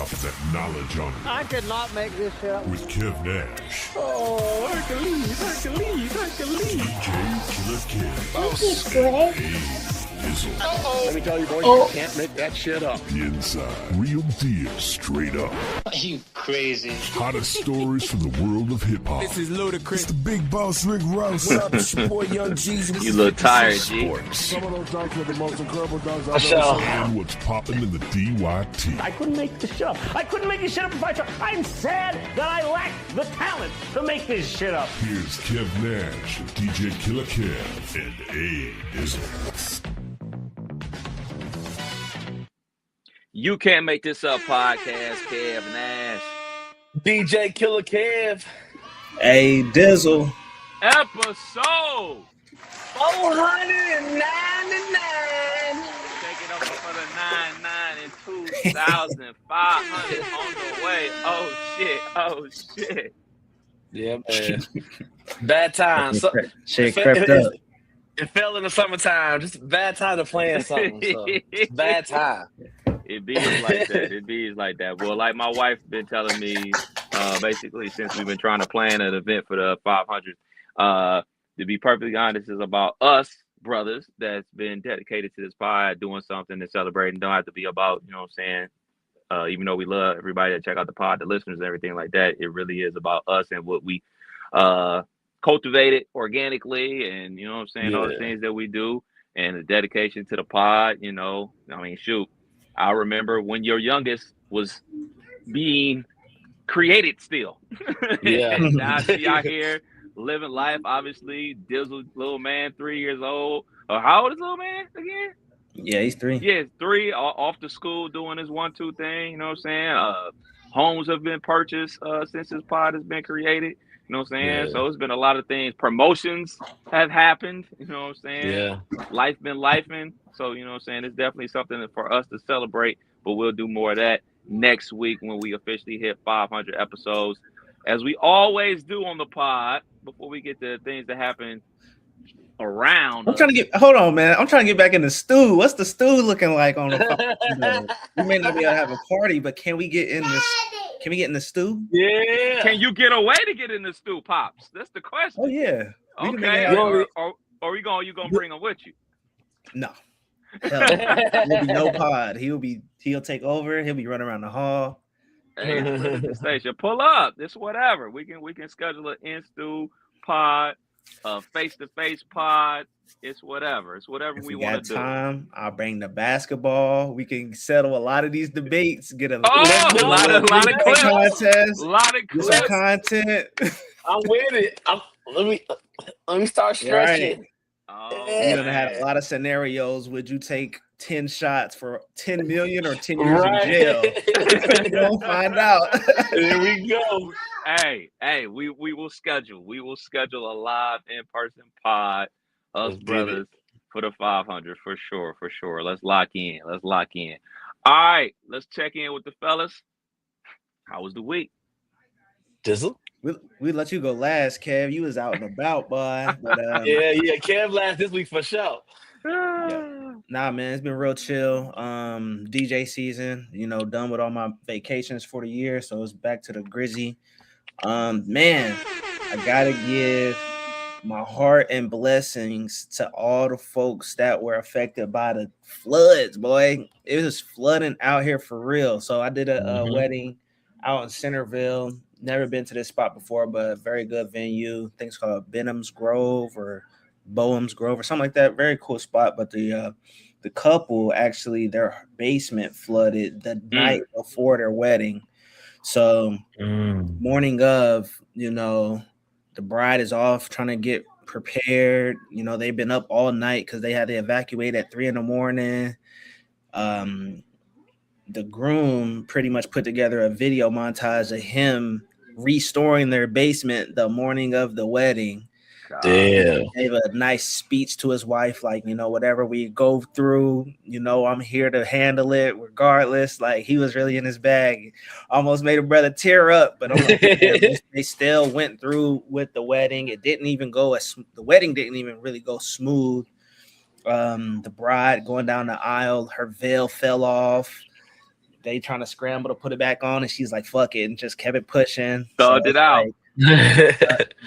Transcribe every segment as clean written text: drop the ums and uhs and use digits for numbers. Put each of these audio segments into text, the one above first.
dropping that knowledge on you. I could not make this shit up. With Kev Nash. Oh, Hercules. DJ Killer Kev. This is good. Hey, Dizzle. Let me tell you, boys, you can't make that shit up. The Inside. Real deal, straight up. Are you crazy? Hottest stories from the world of hip-hop. This is ludicrous. It's the big boss, Rick Ross. What up, it's your boy Young Jeezy. You look tired, G. Sports. Some of those dunks are the most incredible dunks I've ever seen. And what's popping in the DYT. I couldn't make this shit up. I couldn't make this shit up if I tried. I'm sad that I lack the talent to make this shit up. Here's Kev Nash, DJ Killer Kev, and A Dizzle. You Can't Make This Up podcast, Kev Nash. DJ Killer Kev. Hey, Dizzle. Episode 499. taking over for the 99 and 2,500 on the way. Oh shit. Yeah, man. Bad time. So, Shit crept up. it fell in the summertime. Just bad time to plan something. So. Bad time. It be like that. It be like that. Well, like my wife's been telling me, basically since we've been trying to plan an event for the 500, to be perfectly honest, is about us brothers that's been dedicated to this pod, doing something and celebrating. Don't have to be about, you know what I'm saying? Even though we love everybody that check out the pod, the listeners and everything like that, it really is about us and what we cultivated organically, and you know what I'm saying, all the things that we do and the dedication to the pod. You know, I mean, shoot, I remember when your youngest was being created still. Yeah. And now I see y'all here living life. Obviously, Dizzle, little man, 3 years old. How old is little man again? Yeah, he's 3. Yeah, 3, off to school doing his 1-2 thing. You know what I'm saying? Homes have been purchased since this pod has been created. You know what I'm saying? Yeah. So it's been a lot of things. Promotions have happened. You know what I'm saying? Yeah. Life been lifing. So, you know what I'm saying? It's definitely something for us to celebrate, but we'll do more of that next week when we officially hit 500 episodes. As we always do on the pod, before we get to things that happen around. I'm trying to get, hold on, man. I'm trying to get back in the stew. What's the stew looking like on the We may not be able to have a party, but can we get in this? Can we get in the stew? Yeah. Can you get away to get in the stew, Pops? That's the question. Oh yeah. Okay. Or you gonna bring them with you? No. There'll be no pod. He'll take over. He'll be running around the hall. Hey, the station. Pull up. It's whatever. We can schedule an in-stew pod, face-to-face pod. It's whatever. It's whatever we want to do. Time, I'll bring the basketball. We can settle a lot of these debates. Get a lot of clips. Contest. A lot of clips. Some content. I'm with it. Let me start stretching. Right. You're gonna have a lot of scenarios. Would you take 10 shots for 10 million or 10 years in jail? We'll find out. There we go. Hey, we will schedule. We will schedule a live in-person pod, us brothers, for the 500 for sure. Let's lock in. All right, let's check in with the fellas. How was the week? Dizzle? We let you go last, Kev. You was out and about, boy. But, yeah. Kev last this week for sure. Yeah. Nah, man, it's been real chill. DJ season, done with all my vacations for the year, so it's back to the grizzy. Man, I gotta give my heart and blessings to all the folks that were affected by the floods, boy. It was flooding out here for real. So I did a wedding out in Centerville. Never been to this spot before, but very good venue. I think it's called Benham's Grove or Boehm's Grove or something like that. Very cool spot. But the couple, actually, their basement flooded the night before their wedding. So morning of, the bride is off trying to get prepared. They've been up all night because they had to evacuate at 3 a.m. The groom pretty much put together a video montage of him restoring their basement the morning of the wedding. Damn. Gave a nice speech to his wife, like, whatever we go through, I'm here to handle it regardless. Like, he was really in his bag. Almost made a brother tear up, but I'm like, they still went through with the wedding. It didn't even go the wedding didn't even really go smooth. The bride going down the aisle, her veil fell off. they trying to scramble to put it back on, and she's like, "Fuck it," and just kept it pushing. Thugged it out.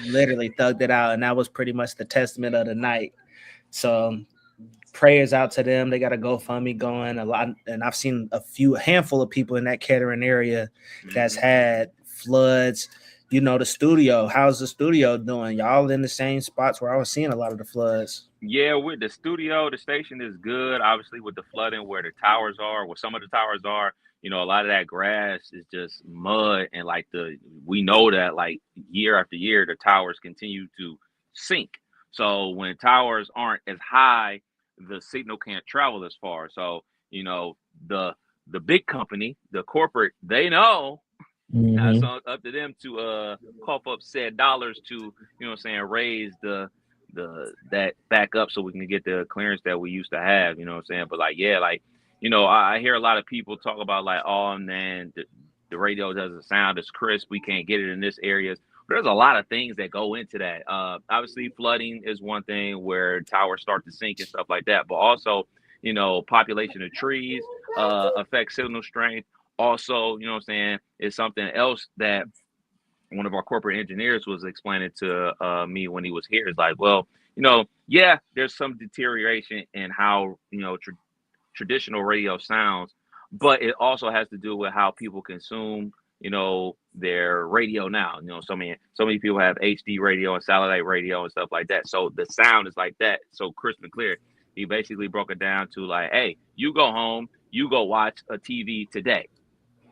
Literally thugged it out, and that was pretty much the testament of the night. So prayers out to them. They got a GoFundMe going a lot, and I've seen a handful of people in that Kettering area that's had floods. You know, the studio. How's the studio doing? Y'all in the same spots where I was seeing a lot of the floods? Yeah, with the studio, the station is good. Obviously, with the flooding where the towers are, where some of the towers are, you know, a lot of that grass is just mud, and like we know that like year after year, the towers continue to sink. So when towers aren't as high, the signal can't travel as far. So, you know, the big company, the corporate, they know. So up to them to cough up said dollars to, you know what I'm saying, raise that back up so we can get the clearance that we used to have, you know what I'm saying? But like, yeah, like, you know, I hear a lot of people talk about like, oh man, the radio doesn't sound as crisp, we can't get it in this area. There's a lot of things that go into that. Obviously flooding is one thing where towers start to sink and stuff like that, but also, you know, population of trees affects signal strength. Also, you know what I'm saying, is something else that one of our corporate engineers was explaining to me when he was here. Is like, well, you know, yeah, there's some deterioration in how, you know, traditional radio sounds, but it also has to do with how people consume, you know, their radio now. You know, so many people have HD radio and satellite radio and stuff like that. So the sound is like that, so crisp and clear. He basically broke it down to like, hey, you go home, you go watch a TV today.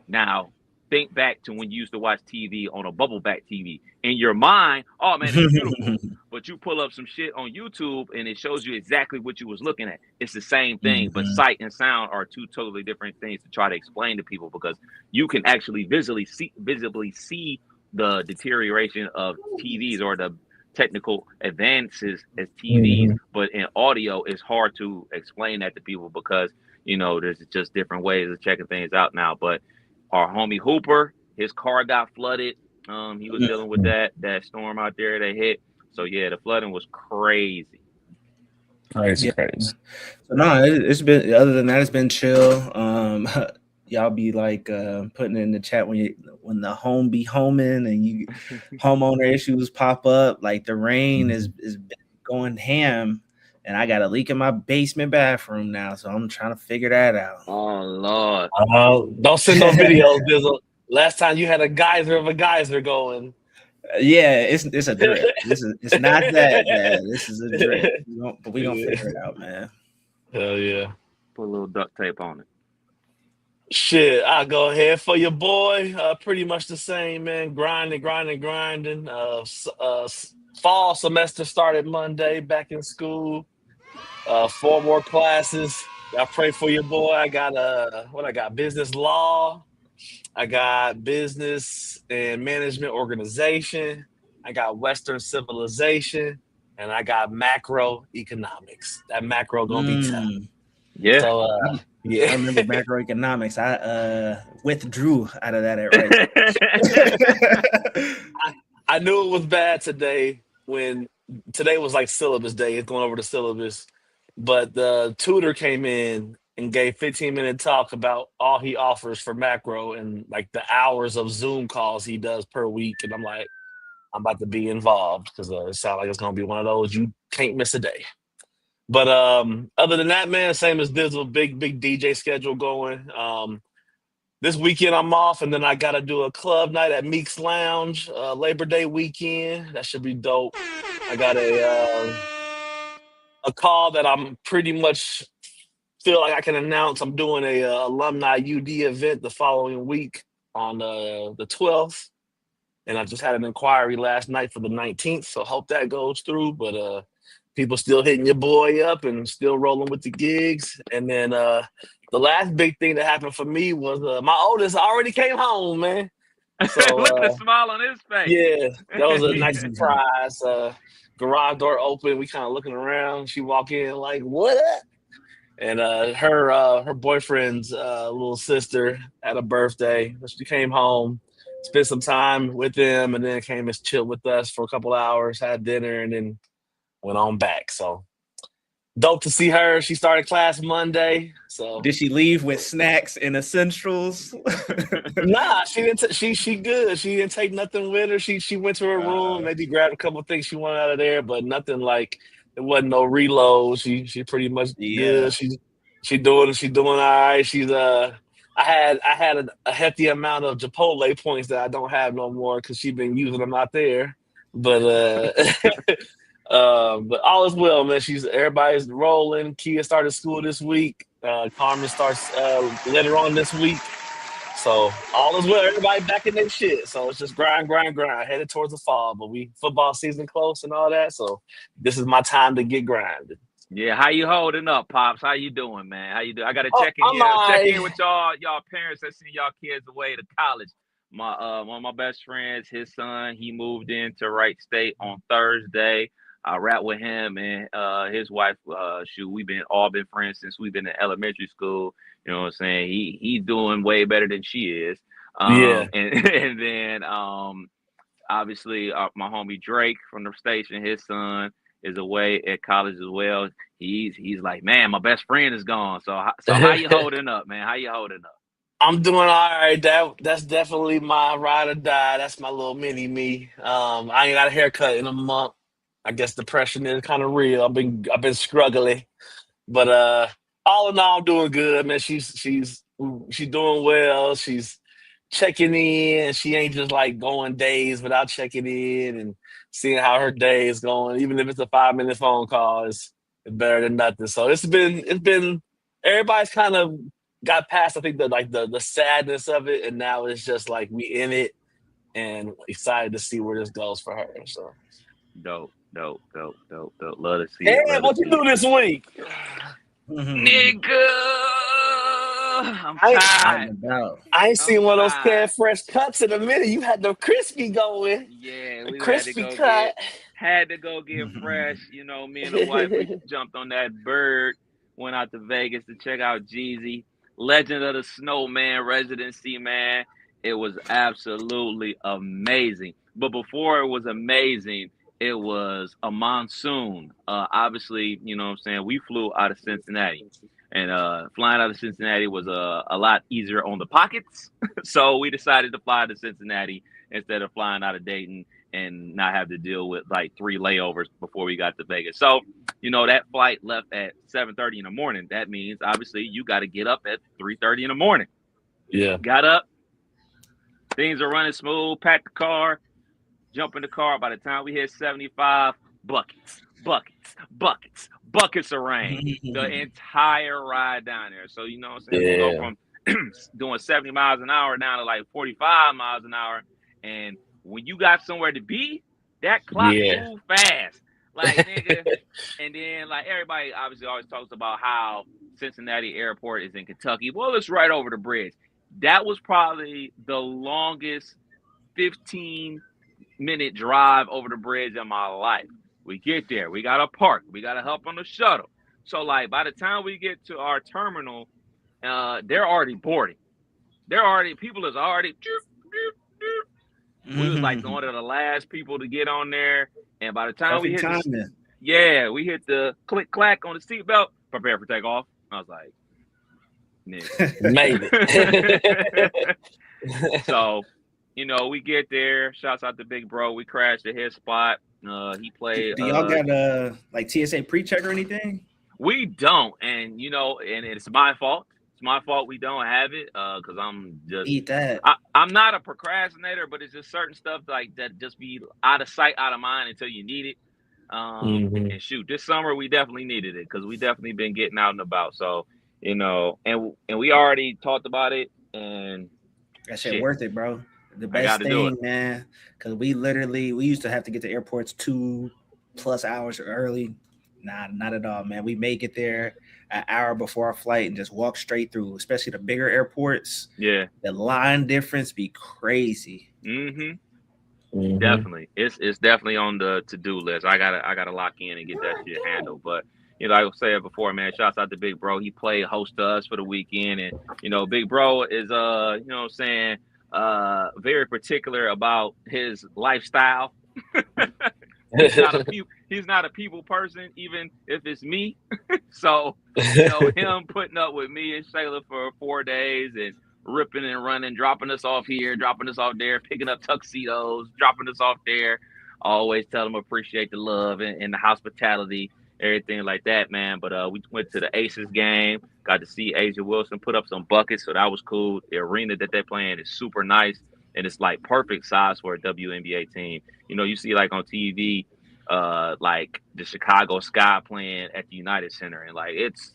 Now, think back to when you used to watch TV on a bubble back TV. In your mind, oh man, it's beautiful. But you pull up some shit on YouTube and it shows you exactly what you was looking at. It's the same thing, but sight and sound are two totally different things to try to explain to people, because you can actually visibly see the deterioration of TVs or the technical advances as TVs, but in audio, it's hard to explain that to people because, you know, there's just different ways of checking things out now. But our homie Hooper, his car got flooded. He was dealing with that storm out there that hit. So yeah, the flooding was crazy. Crazy. So no, it's been, other than that, it's been chill. Y'all be like putting in the chat when the home be homing and you homeowner issues pop up. Like the rain is going ham, and I got a leak in my basement bathroom now, so I'm trying to figure that out. Oh Lord! Don't send no videos, Dizzle. Last time you had a geyser of a geyser going. Yeah, it's a drip. It's not that bad. This is a drip. But we gonna figure it out, man. Hell yeah! Put a little duct tape on it. Shit, I'll go ahead for your boy. Pretty much the same, man. Grinding. Fall semester started Monday. Back in school. 4 more classes. I pray for your boy. I got business law. I got business and management organization. I got Western civilization, and I got macroeconomics. That macro gonna be tough. Yeah. So yeah. I remember macroeconomics. I withdrew out of that right. I knew it was bad today when today was like syllabus day. It's going over the syllabus. But the tutor came in and gave 15-minute talk about all he offers for macro and like the hours of Zoom calls he does per week. And I'm like, I'm about to be involved because it sounds like it's going to be one of those you can't miss a day. But other than that, man, same as Dizzle, big DJ schedule going. This weekend I'm off, and then I got to do a club night at Meek's Lounge Labor Day weekend. That should be dope. I got a call that I'm pretty much feel like I can announce. I'm doing a alumni UD event the following week on the 12th, and I just had an inquiry last night for the 19th, so hope that goes through. But people still hitting your boy up and still rolling with the gigs. And then the last big thing that happened for me was my oldest already came home, man. So look at the smile on his face. Yeah, that was a nice surprise. Garage door open. We kind of looking around. She walk in like, what up? And her boyfriend's little sister had a birthday. She came home, spent some time with them, and then came and chilled with us for a couple hours, had dinner, and then went on back. So Dope to see her. She started class Monday, so Did she leave with snacks and essentials? nah, she didn't. She good. She didn't take nothing with her. She went to her room, maybe grabbed a couple of things she wanted out of there, but nothing like it wasn't no reload. She pretty much Yeah. good. She doing all right. I had a hefty amount of Chipotle points that I don't have no more because she's been using them out there. But but all is well, man. Everybody's rolling. Kia started school this week. Carmen starts later on this week. So all is well. Everybody back in their shit. So it's just grind, headed towards the fall. But football season close and all that. So this is my time to get grinded. Yeah, how you holding up, Pops? How you doing, man? How you doing? I gotta Oh, check in I'm here. all Check in right. with y'all parents that send y'all kids away to college. One of my best friends, his son, he moved into Wright State on Thursday. I rap with him and his wife. Shoot, we've been friends since we've been in elementary school. You know what I'm saying? He's doing way better than she is. Yeah. And then obviously my homie Drake from the station, his son is away at college as well. He's like, man, my best friend is gone. So how you holding up, man? How you holding up? I'm doing all right. That's definitely my ride or die. That's my little mini me. I ain't got a haircut in a month. I guess depression is kind of real. I've been struggling, but all in all, I'm doing good, man. She's doing well. She's checking in. She ain't just like going days without checking in and seeing how her day is going. Even if it's a 5 minute phone call, it's better than nothing. So it's been everybody's kind of got past, I think, the sadness of it, and now it's just like we in it and excited to see where this goes for her. So Dope. Love to see hey, it. Love to what you see do it. this week? Nigga, I'm I tired. About. I ain't I'm seen one of those tired. canned fresh cuts in a minute. You had the crispy going. Yeah, A we crispy cut. had to go get fresh. You know, me and the wife, we jumped on that bird, went out to Vegas to check out Jeezy, Legend of the Snowman residency, man. It was absolutely amazing. But before it was amazing, it was a monsoon. Obviously, you know what I'm saying? We flew out of Cincinnati. And flying out of Cincinnati was a lot easier on the pockets. So we decided to fly to Cincinnati instead of flying out of Dayton and not have to deal with like 3 layovers before we got to Vegas. So, you know, that flight left at 7:30 in the morning. That means obviously you got to get up at 3:30 in the morning. Yeah. Got up, things are running smooth, packed the car, jump in the car. By the time we hit 75, buckets of rain the entire ride down there. So, you know what I'm saying? We go Yeah. from doing 70 miles an hour down to like 45 miles an hour. And when you got somewhere to be, that clock Yeah. moved fast. Like, nigga. And then, like, everybody obviously always talks about how Cincinnati Airport is in Kentucky. Well, it's right over the bridge. That was probably the longest 15-minute drive over the bridge in my life. We get there, we got to park, we got to hop on the shuttle. So, like, by the time we get to our terminal, they're already boarding. People is already. We was like one of the last people to get on there, and by the time we hit, we hit the click clack on the seatbelt. Prepare for takeoff. I was like, nigga, Made it. So, you know, we get there. Shouts out to Big Bro. We crashed at his spot. He played. Do y'all got like TSA pre-check or anything? We don't, and you know, and it's my fault. It's my fault we don't have it because I'm just eat that. I'm not a procrastinator, but it's just certain stuff like that just be out of sight, out of mind until you need it. And shoot, this summer we definitely needed it because we definitely been getting out and about. So, you know, and we already talked about it, and that shit worth it, bro. The best thing, man, because we used to have to get to airports 2+ hours early. Nah, not at all, man. We may get there an hour before our flight and just walk straight through, especially the bigger airports. Yeah. The line difference be crazy. Definitely. It's definitely on the to-do list. I gotta lock in and get that shit handled. But you know, like I said before, man, shouts out to Big Bro. He played host to us for the weekend. And you know, Big Bro is you know what I'm saying, very particular about his lifestyle. he's not a people person, even if it's me. So, you know, him putting up with me and Shayla for 4 days and ripping and running, dropping us off here, dropping us off there, picking up tuxedos, dropping us off there. Always tell him appreciate the love and the hospitality, everything like that, man. But we went to the Aces game, got to see Asia Wilson put up some buckets, so that was cool. The arena that they're playing is super nice, and it's like perfect size for a WNBA team. You know, you see like on TV, like the Chicago Sky playing at the United Center, and like it's,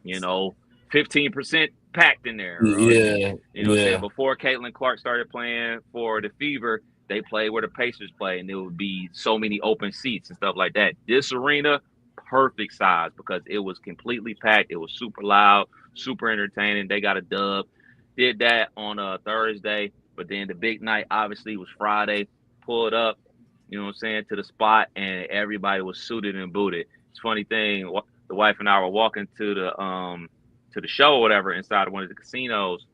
you know, 15% packed in there. Or, Yeah, you know what I'm saying? Before Caitlin Clark started playing for the Fever, they played where the Pacers play, and there would be so many open seats and stuff like that. This arena, perfect size because it was completely packed. It was super loud, super entertaining. They got a dub. Did that on a Thursday, but then the big night obviously was Friday. Pulled up, you know what I'm saying, to the spot, and everybody was suited and booted. It's a funny thing. The wife and I were walking to the show or whatever inside of one of the casinos,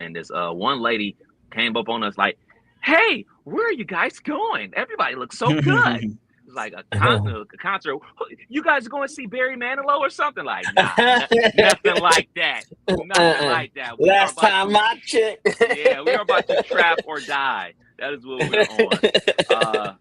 and this one lady came up on us like, "Hey, where are you guys going? Everybody looks so good." It's like a concert. You guys are going to see Barry Manilow or something? Like, nah, nothing like that. Nothing like that. Last time I checked. Yeah, we are about to trap or die. That is what we're on.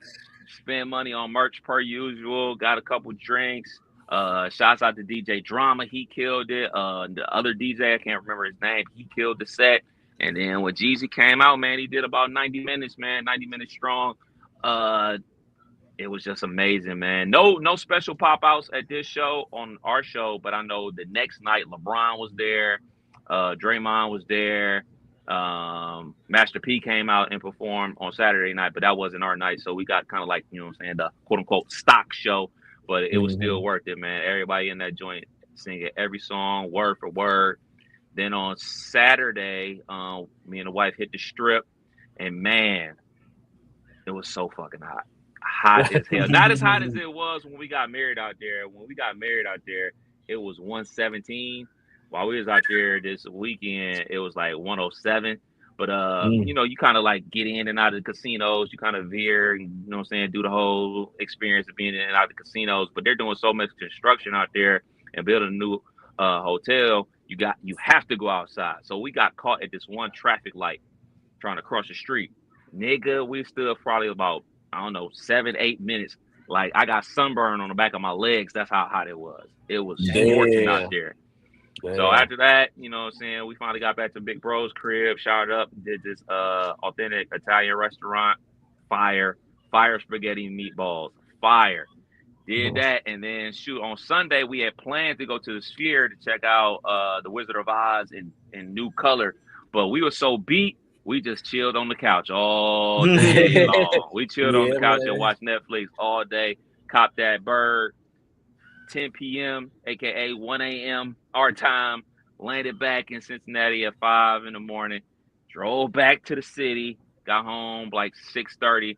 Spend money on merch per usual. Got a couple drinks. Shouts out to DJ Drama. He killed it. The other DJ, I can't remember his name. He killed the set. And then when Jeezy came out, man, he did about 90 minutes, man. 90 minutes strong. It was just amazing, man. No special pop-outs at this show, on our show, but I know the next night LeBron was there. Draymond was there. Master P came out and performed on Saturday night, but that wasn't our night. So we got kind of like, you know what I'm saying, the quote-unquote stock show, but it was still worth it, man. Everybody in that joint singing every song, word for word. Then on Saturday, me and the wife hit the strip, and man, it was so fucking hot. Hot as hell. Not as hot as it was when we got married out there. When we got married out there, it was 117. While we was out there this weekend, it was like 107. But you know, you kind of like get in and out of the casinos. You kind of veer, you know what I'm saying, do the whole experience of being in and out of the casinos. But they're doing so much construction out there and building a new hotel. You have to go outside. So we got caught at this one traffic light trying to cross the street. Nigga, we stood probably about, I don't know, 7-8 minutes. Like I got sunburn on the back of my legs. That's how hot it was. It was scorching out there. Damn. So after that, you know what I'm saying, we finally got back to Big Bro's crib, showered up, did this authentic Italian restaurant. Fire spaghetti and meatballs. Fire. Did that, and then shoot, on Sunday we had planned to go to the Sphere to check out the Wizard of Oz in new color, but we were so beat, we just chilled on the couch all day long. We chilled on the couch and watched Netflix all day. Copped that bird, 10 p.m., aka 1 a.m. our time. Landed back in Cincinnati at 5 in the morning. Drove back to the city. Got home like 6:30.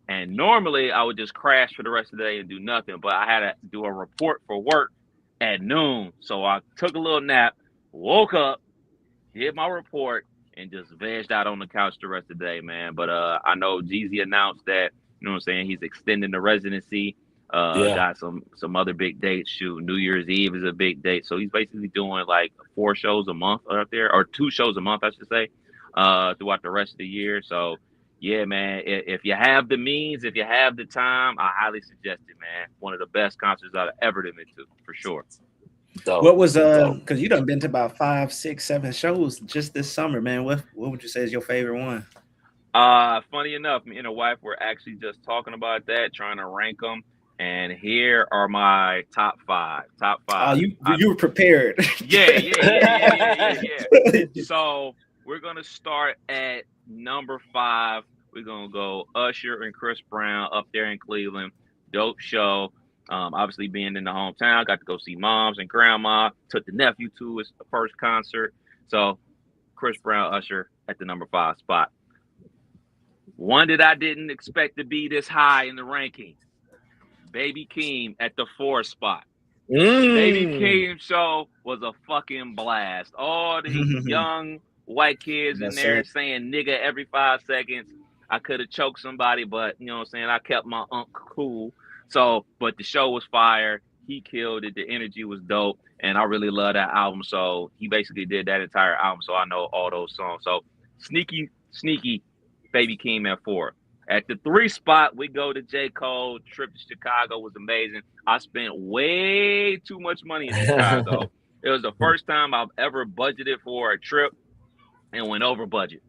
And normally I would just crash for the rest of the day and do nothing. But I had to do a report for work at noon. So I took a little nap, woke up, did my report, and just vegged out on the couch the rest of the day, man. But I know Jeezy announced that, you know what I'm saying, he's extending the residency. Got some other big dates. Shoot, New Year's Eve is a big date. So he's basically doing like 4 shows a month out there, or 2 shows a month, I should say, throughout the rest of the year. So, yeah, man, if you have the means, if you have the time, I highly suggest it, man. One of the best concerts I've ever been to, for sure. Dope. What was because you done been to about 5, 6, 7 shows just this summer, man. What would you say is your favorite one? Funny enough, me and the wife were actually just talking about that, trying to rank them. And here are my top 5. Oh, you were prepared. Yeah. So we're gonna start at number 5. We're gonna go Usher and Chris Brown up there in Cleveland. Dope show. Obviously being in the hometown, got to go see moms and grandma. Took the nephew to his first concert. So Chris Brown, Usher at the number 5 spot. One that I didn't expect to be this high in the rankings. Baby Keem at the 4 spot. Baby Keem show was a fucking blast. All these young white kids in there saying nigga every 5 seconds. I could have choked somebody, but you know what I'm saying, I kept my cool. So, but the show was fire. He killed it. The energy was dope, and I really love that album. So he basically did that entire album. So I know all those songs. So sneaky, Baby Keem at 4. At the 3 spot, we go to J. Cole. Trip to Chicago was amazing. I spent way too much money in Chicago. It was the first time I've ever budgeted for a trip and went over budget.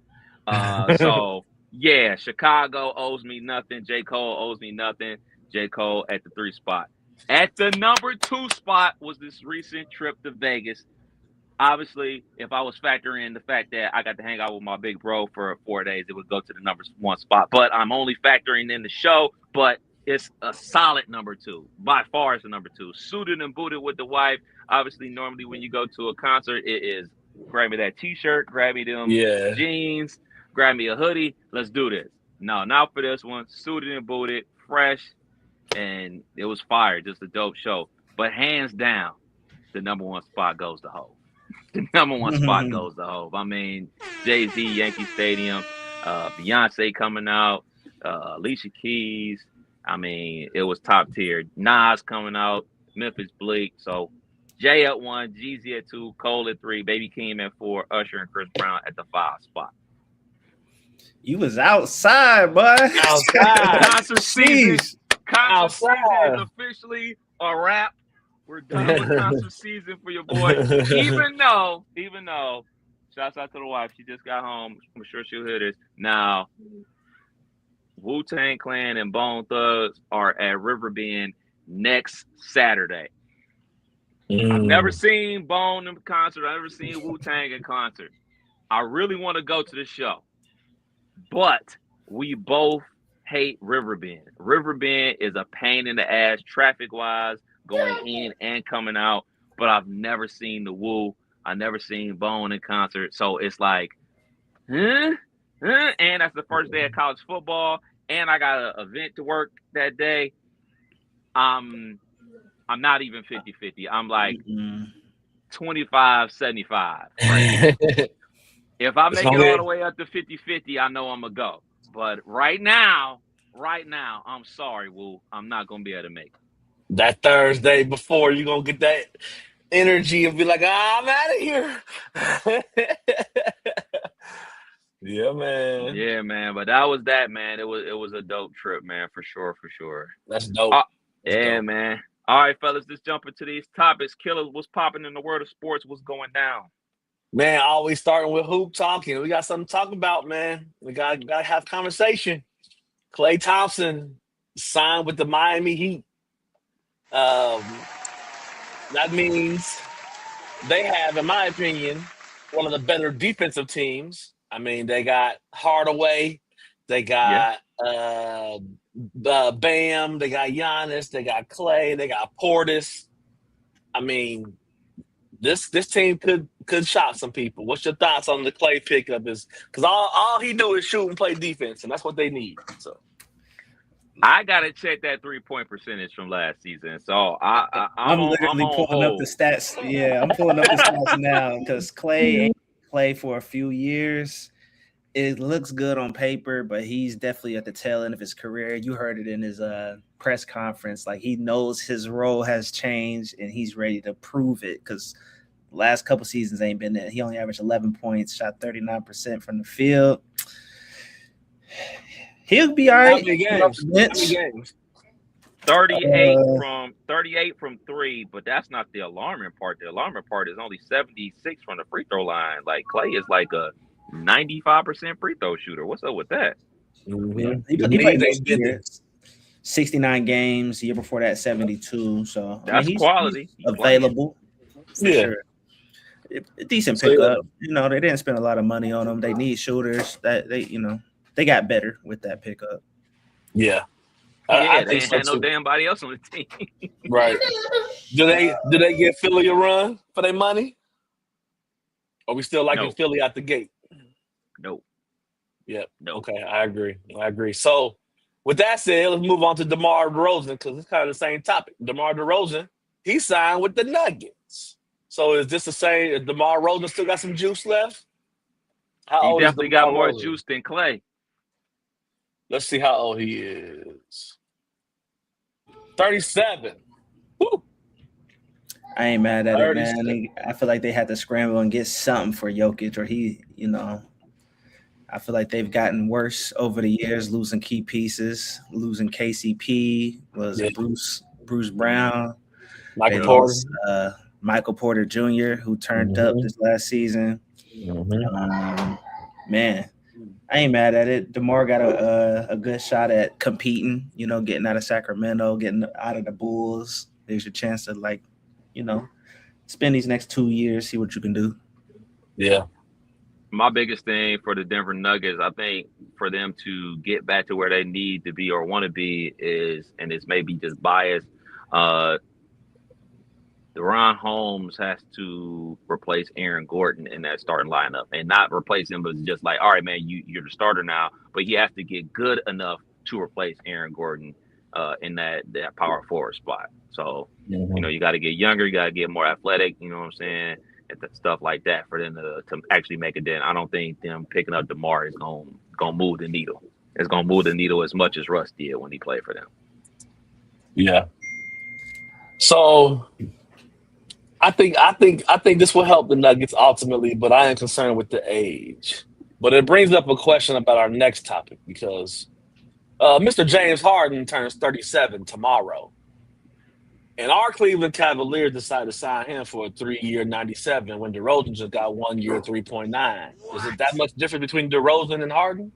So yeah, Chicago owes me nothing. J. Cole owes me nothing. J. Cole at the 3 spot. At the number 2 spot was this recent trip to Vegas. Obviously, if I was factoring in the fact that I got to hang out with my big bro for 4 days, it would go to the number 1 spot. But I'm only factoring in the show, but it's a solid number 2. By far, it's the number 2. Suited and booted with the wife. Obviously, normally when you go to a concert, it is grab me that T-shirt, grab me them jeans, grab me a hoodie. Let's do this. No, not for this one. Suited and booted, fresh, and it was fire. Just a dope show. But hands down, the number 1 spot goes to Hov. The number 1 spot goes to Hov. I mean, Jay-Z, Yankee Stadium, Beyonce coming out, Alicia Keys. I mean, it was top tier. Nas coming out, Memphis Bleak. So Jay at 1, Jeezy at 2, Cole at 3, Baby Keem at 4, Usher and Chris Brown at the 5 spot. You was outside, boy. Concert season is officially a wrap. We're done with concert season for your boy. Even though, shouts out to the wife. She just got home. I'm sure she'll hear this. Now, Wu-Tang Clan and Bone Thugs are at Riverbend next Saturday. I've never seen Bone in concert. I've never seen Wu-Tang in concert. I really want to go to the show. But we both hate Riverbend. Riverbend is a pain in the ass traffic-wise, going in and coming out, but I've never seen the Wu. I've never seen Bone in concert. So it's like, and that's the first day of college football, and I got an event to work that day. I'm not even 50-50. I'm like 25-75. Right? If I make it all the way up to 50-50, I know I'm going to go. But right now, I'm sorry, Wu. I'm not going to be able to make it. That Thursday before, you're going to get that energy and be like, I'm out of here. Yeah, man. Yeah, man. But that was that, man. It was a dope trip, man, for sure. That's dope. Dope. Man. All right, fellas, let's jump into these topics. Killer, what's popping in the world of sports? What's going down? Man, always starting with hoop talking. We got something to talk about, man. We got to have conversation. Klay Thompson signed with the Miami Heat. That means they have, in my opinion, one of the better defensive teams. I mean, they got Hardaway, they got Bam, they got Giannis, they got Klay, they got Portis. I mean, this team could shock some people. What's your thoughts on the Klay pickup? Is because all he do is shoot and play defense, and that's what they need. So. I gotta check that 3-point percentage from last season. So I'm literally pulling up the stats. Yeah, I'm pulling up the stats now because Klay ain't played for a few years. It looks good on paper, but he's definitely at the tail end of his career. You heard it in his press conference. Like, he knows his role has changed and he's ready to prove it because last couple seasons ain't been there. He only averaged 11 points, shot 39% from the field. He'll be all right. 38 from 3, but that's not the alarming part. The alarming part is only 76 from the free throw line. Like, Klay is like a 95% free throw shooter. What's up with that? Mm-hmm. He played 69 games. The year before that, 72. So that's quality. He's available. Sure. Decent pickup. You know, they didn't spend a lot of money on him. They need shooters. They got better with that pickup. Yeah. I think so, no damn body else on the team. Right. Do they give Philly a run for their money? Are we still liking Philly out the gate? No. Yep. No. Okay, I agree. So, with that said, let's move on to DeMar DeRozan because it's kind of the same topic. DeMar DeRozan, he signed with the Nuggets. So, is this the same? DeMar DeRozan still got some juice left? He definitely got more juice than Klay. Let's see how old he is. 37. Woo. I ain't mad at it, 37. man. I feel like they had to scramble and get something for Jokic, or I feel like they've gotten worse over the years, losing key pieces, losing KCP, was Yeah. Bruce Brown. Michael They Porter. lost Michael Porter Jr., who turned up this last season. Man, I ain't mad at it. DeMar got a good shot at competing, getting out of Sacramento, getting out of the Bulls. There's your chance to, spend these next 2 years, see what you can do. Yeah. My biggest thing for the Denver Nuggets, I think, for them to get back to where they need to be or want to be is, and it's maybe just biased, Deron Holmes has to replace Aaron Gordon in that starting lineup, and not replace him as just like, all right, man, you're the starter now, but he has to get good enough to replace Aaron Gordon in that power forward spot. So, you got to get younger, you got to get more athletic, you know what I'm saying? And stuff like that for them to actually make a dent. I don't think them picking up DeMar is gonna move the needle. It's gonna move the needle as much as Russ did when he played for them. Yeah. So I think this will help the Nuggets ultimately, but I am concerned with the age. But it brings up a question about our next topic because Mr. James Harden turns 37 tomorrow. And our Cleveland Cavaliers decided to sign him for a 3-year, $97 when DeRozan just got 1 year, 3.9. Is it that much difference between DeRozan and Harden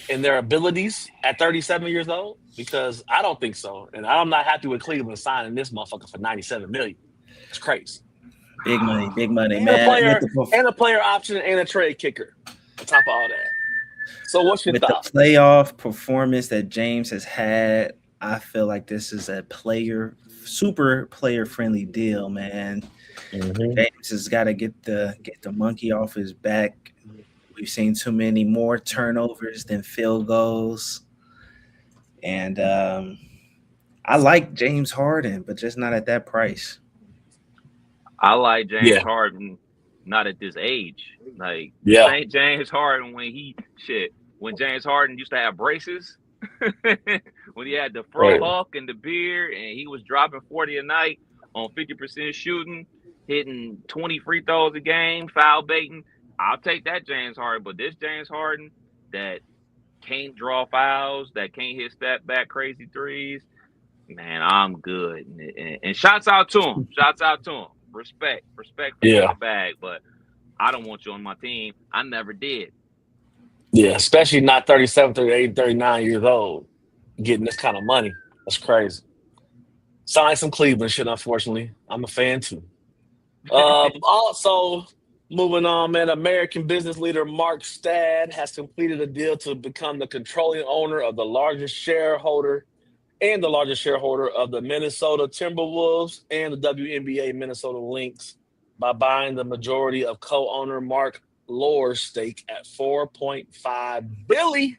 in their abilities at 37 years old? Because I don't think so. And I'm not happy with Cleveland signing this motherfucker for $97 million. It's crazy. Big money, And man. a player option and a trade kicker on top of all that. So what's your thought? The playoff performance that James has had, I feel like this is a super player-friendly deal, man. James has got to get the monkey off his back. We've seen too many more turnovers than field goals. And I like James Harden, but just not at that price. I like James Harden, not at this age. Like, James Harden when James Harden used to have braces, when he had the fro hawk and the beard, and he was dropping 40 a night on 50% shooting, hitting 20 free throws a game, foul baiting. I'll take that James Harden, but this James Harden that can't draw fouls, that can't hit step back crazy threes, man, I'm good. And shouts out to him. Respect for getting the bag, but I don't want you on my team. I never did. Yeah, especially not 37, 38, 39 years old, getting this kind of money. That's crazy. Sign some Cleveland shit, unfortunately. I'm a fan too. Also, moving on, man, American business leader Mark Stad has completed a deal to become the controlling owner of the largest shareholder of the Minnesota Timberwolves and the WNBA Minnesota Lynx by buying the majority of co-owner Mark Lore's stake at $4.5 billion.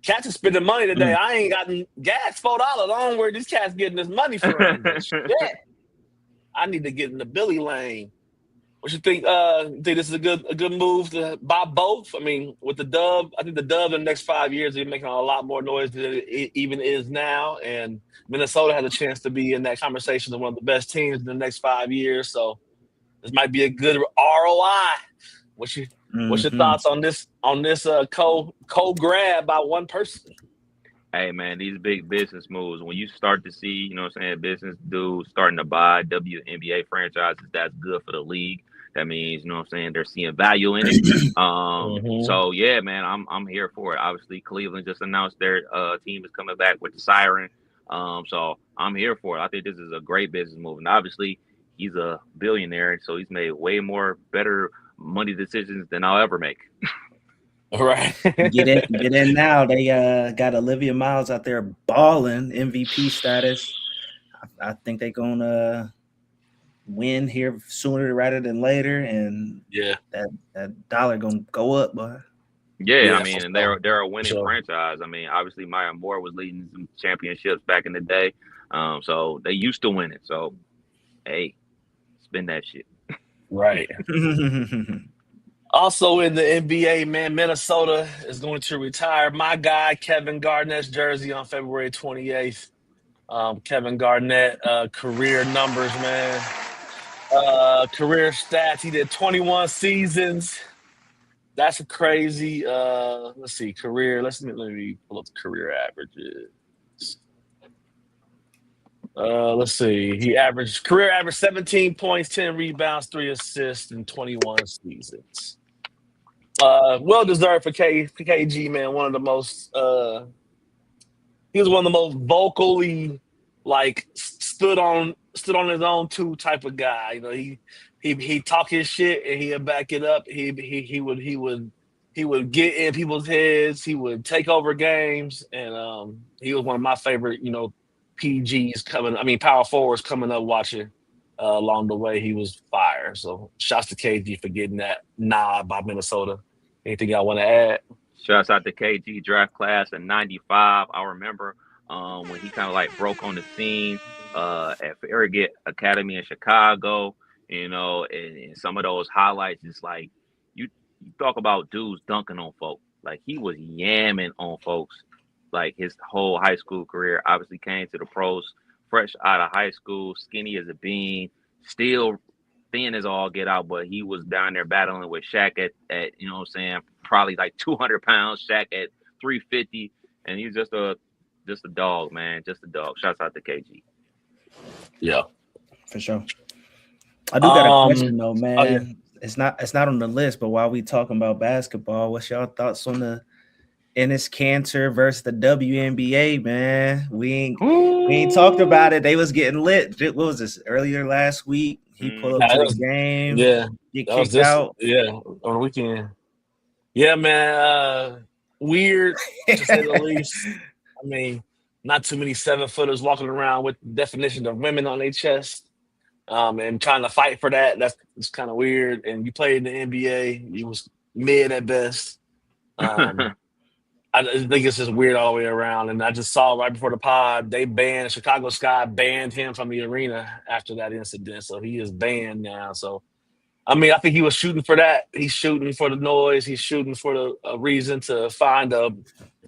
Cats are spending money today. I ain't gotten gas $4. I don't know where these cats getting this money from. Shit. I need to get in the Billy lane. What you think? Think this is a good move to buy both? I mean, with the Dub, I think the Dub in the next 5 years is making a lot more noise than it even is now. And Minnesota has a chance to be in that conversation of one of the best teams in the next 5 years. So this might be a good ROI. What's your thoughts on this co-grab by one person? Hey, man, these big business moves, when you start to see, business dudes starting to buy WNBA franchises, that's good for the league. That means, they're seeing value in it. So, yeah, man, I'm here for it. Obviously, Cleveland just announced their team is coming back with the siren. So I'm here for it. I think this is a great business move. And obviously, he's a billionaire, so he's made way more better money decisions than I'll ever make. Right. Get in now. They got Olivia Miles out there balling, MVP status. I think they're gonna win here sooner rather than later, and that dollar gonna go up, boy. Yeah, I mean, and they're a winning franchise. I mean, obviously Maya Moore was leading some championships back in the day, so they used to win it. So, hey, spend that shit. Right. Also in the NBA, man, Minnesota is going to retire my guy Kevin Garnett's jersey on February 28th. Kevin Garnett, career numbers, man. Career stats. He did 21 seasons. That's a crazy. Let's see, career. Let me pull up the career averages. Let's see. Career average 17 points, 10 rebounds, 3 assists in 21 seasons. Well deserved for KG, man. One of the most he was one of the most vocally like stood on his own two type of guy. You know, he talk his shit and he'd back it up. He would get in people's heads. He would take over games, and he was one of my favorite, PGs power forwards coming up watching. Along the way, he was fire. So, shouts to KG for getting that nod by Minnesota. Anything y'all want to add? Shouts out to KG draft class in '95. I remember when he kind of like broke on the scene at Farragut Academy in Chicago. And some of those highlights, it's like you talk about dudes dunking on folks. Like he was yamming on folks. Like his whole high school career, obviously came to the pros fresh out of high school, skinny as a bean, still thin as all get out, but he was down there battling with Shaq at probably like 200 pounds, Shaq at 350, and he's just a dog, man, just a dog. Shouts out to KG. Yeah, for sure. I do got a question though, man. Oh, yeah. It's not on the list, but while we talking about basketball, what's y'all thoughts on the Enes Kanter versus the WNBA, man? We ain't talked about it. They was getting lit. What was this, earlier last week? He pulled up to the game. Yeah. Get kicked out. Yeah, on the weekend. Yeah, man. Weird, to say the least. I mean, not too many 7-footers walking around with the definition of women on their chest. And trying to fight for that. It's kind of weird. And you played in the NBA. You was mid at best. I think it's just weird all the way around. And I just saw right before the pod, Chicago Sky banned him from the arena after that incident. So he is banned now. So, I mean, I think he was shooting for that. He's shooting for the noise. He's shooting for a reason to find a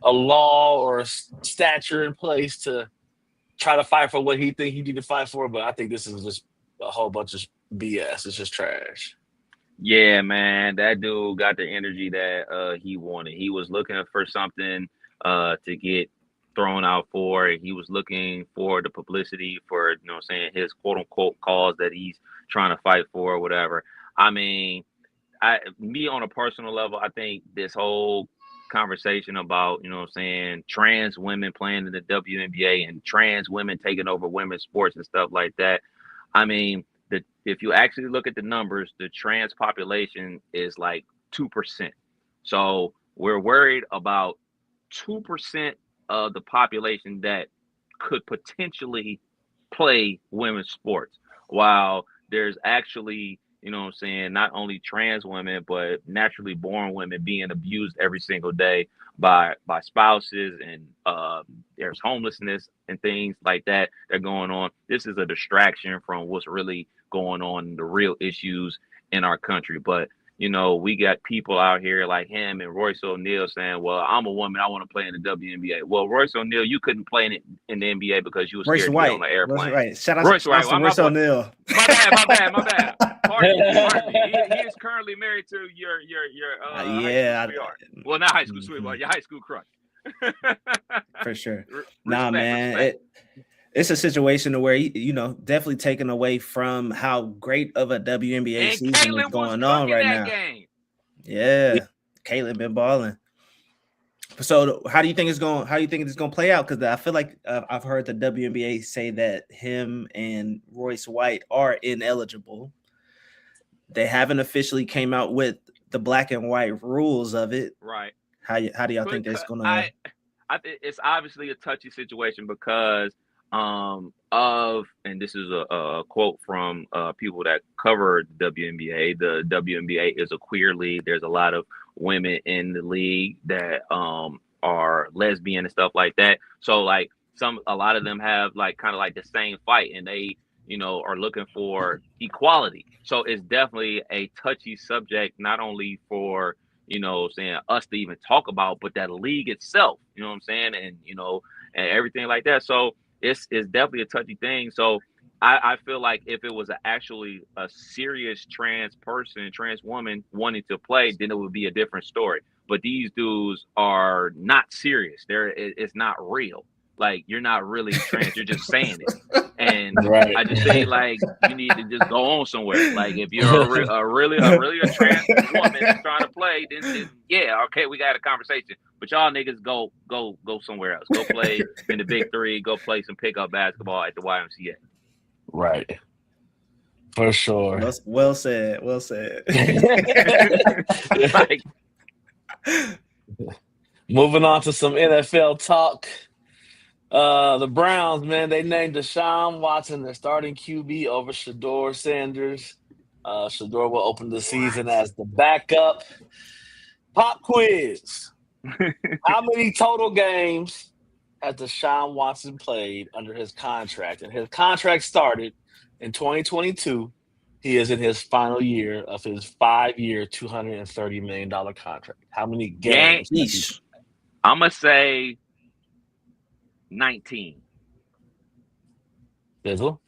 law or a stature in place to try to fight for what he think he need to fight for. But I think this is just a whole bunch of BS. It's just trash. Yeah, man, that dude got the energy that he wanted. He was looking for something to get thrown out for. He was looking for the publicity for, his quote unquote cause that he's trying to fight for or whatever. I mean, me on a personal level, I think this whole conversation about, trans women playing in the WNBA and trans women taking over women's sports and stuff like that. I mean, if you actually look at the numbers, the trans population is like 2%. So we're worried about 2% of the population that could potentially play women's sports, while there's actually, not only trans women, but naturally born women being abused every single day by spouses, and there's homelessness and things like that are going on. This is a distraction from what's really going on, the real issues in our country. But we got people out here like him and Royce O'Neal saying, well, I'm a woman, I want to play in the WNBA. Well, Royce O'Neal, you couldn't play in the NBA because you were scared to get on the airplane. Right. Shout out Royce to Royce O'Neal. My bad. Pardon me. He is currently married to your high school sweetheart. Well, not high school sweetheart, your high school crush. For sure. Man. It's a situation where definitely taken away from how great of a WNBA season is going on right now. Game. Yeah, Caitlin been balling. So, how do you think it's going to play out? Because I feel like I've heard the WNBA say that him and Royce White are ineligible. They haven't officially came out with the black and white rules of it. Right. How do y'all think that's going to? I think it's obviously a touchy situation because. And this is a quote from people that cover the WNBA. The WNBA is a queer league. There's a lot of women in the league that are lesbian and stuff like that. So like a lot of them have like kind of like the same fight, and they are looking for equality. So it's definitely a touchy subject, not only for, saying us to even talk about, but that league itself, you know what I'm saying? And everything like that. So it's definitely a touchy thing. So I feel like if it was actually a serious trans person, trans woman wanting to play, then it would be a different story. But these dudes are not serious. It's not real. Like, you're not really trans. You're just saying it. And Right. I just think, like, you need to just go on somewhere. Like, if you're really a trans woman that's trying to play, then yeah, okay, we got a conversation. But y'all niggas go somewhere else. Go play in the Big Three. Go play some pickup basketball at the YMCA. Right. For sure. Well said. Well said. Like, Moving on to some NFL talk. The Browns, man, they named Deshaun Watson their starting QB over Shador Sanders. Shador will open the season as the backup. Pop quiz. How many total games has Deshaun Watson played under his contract? And his contract started in 2022. He is in his final year of his 5-year, $230 million contract. How many games? Yeesh. I'm going to say 19. Bizzle?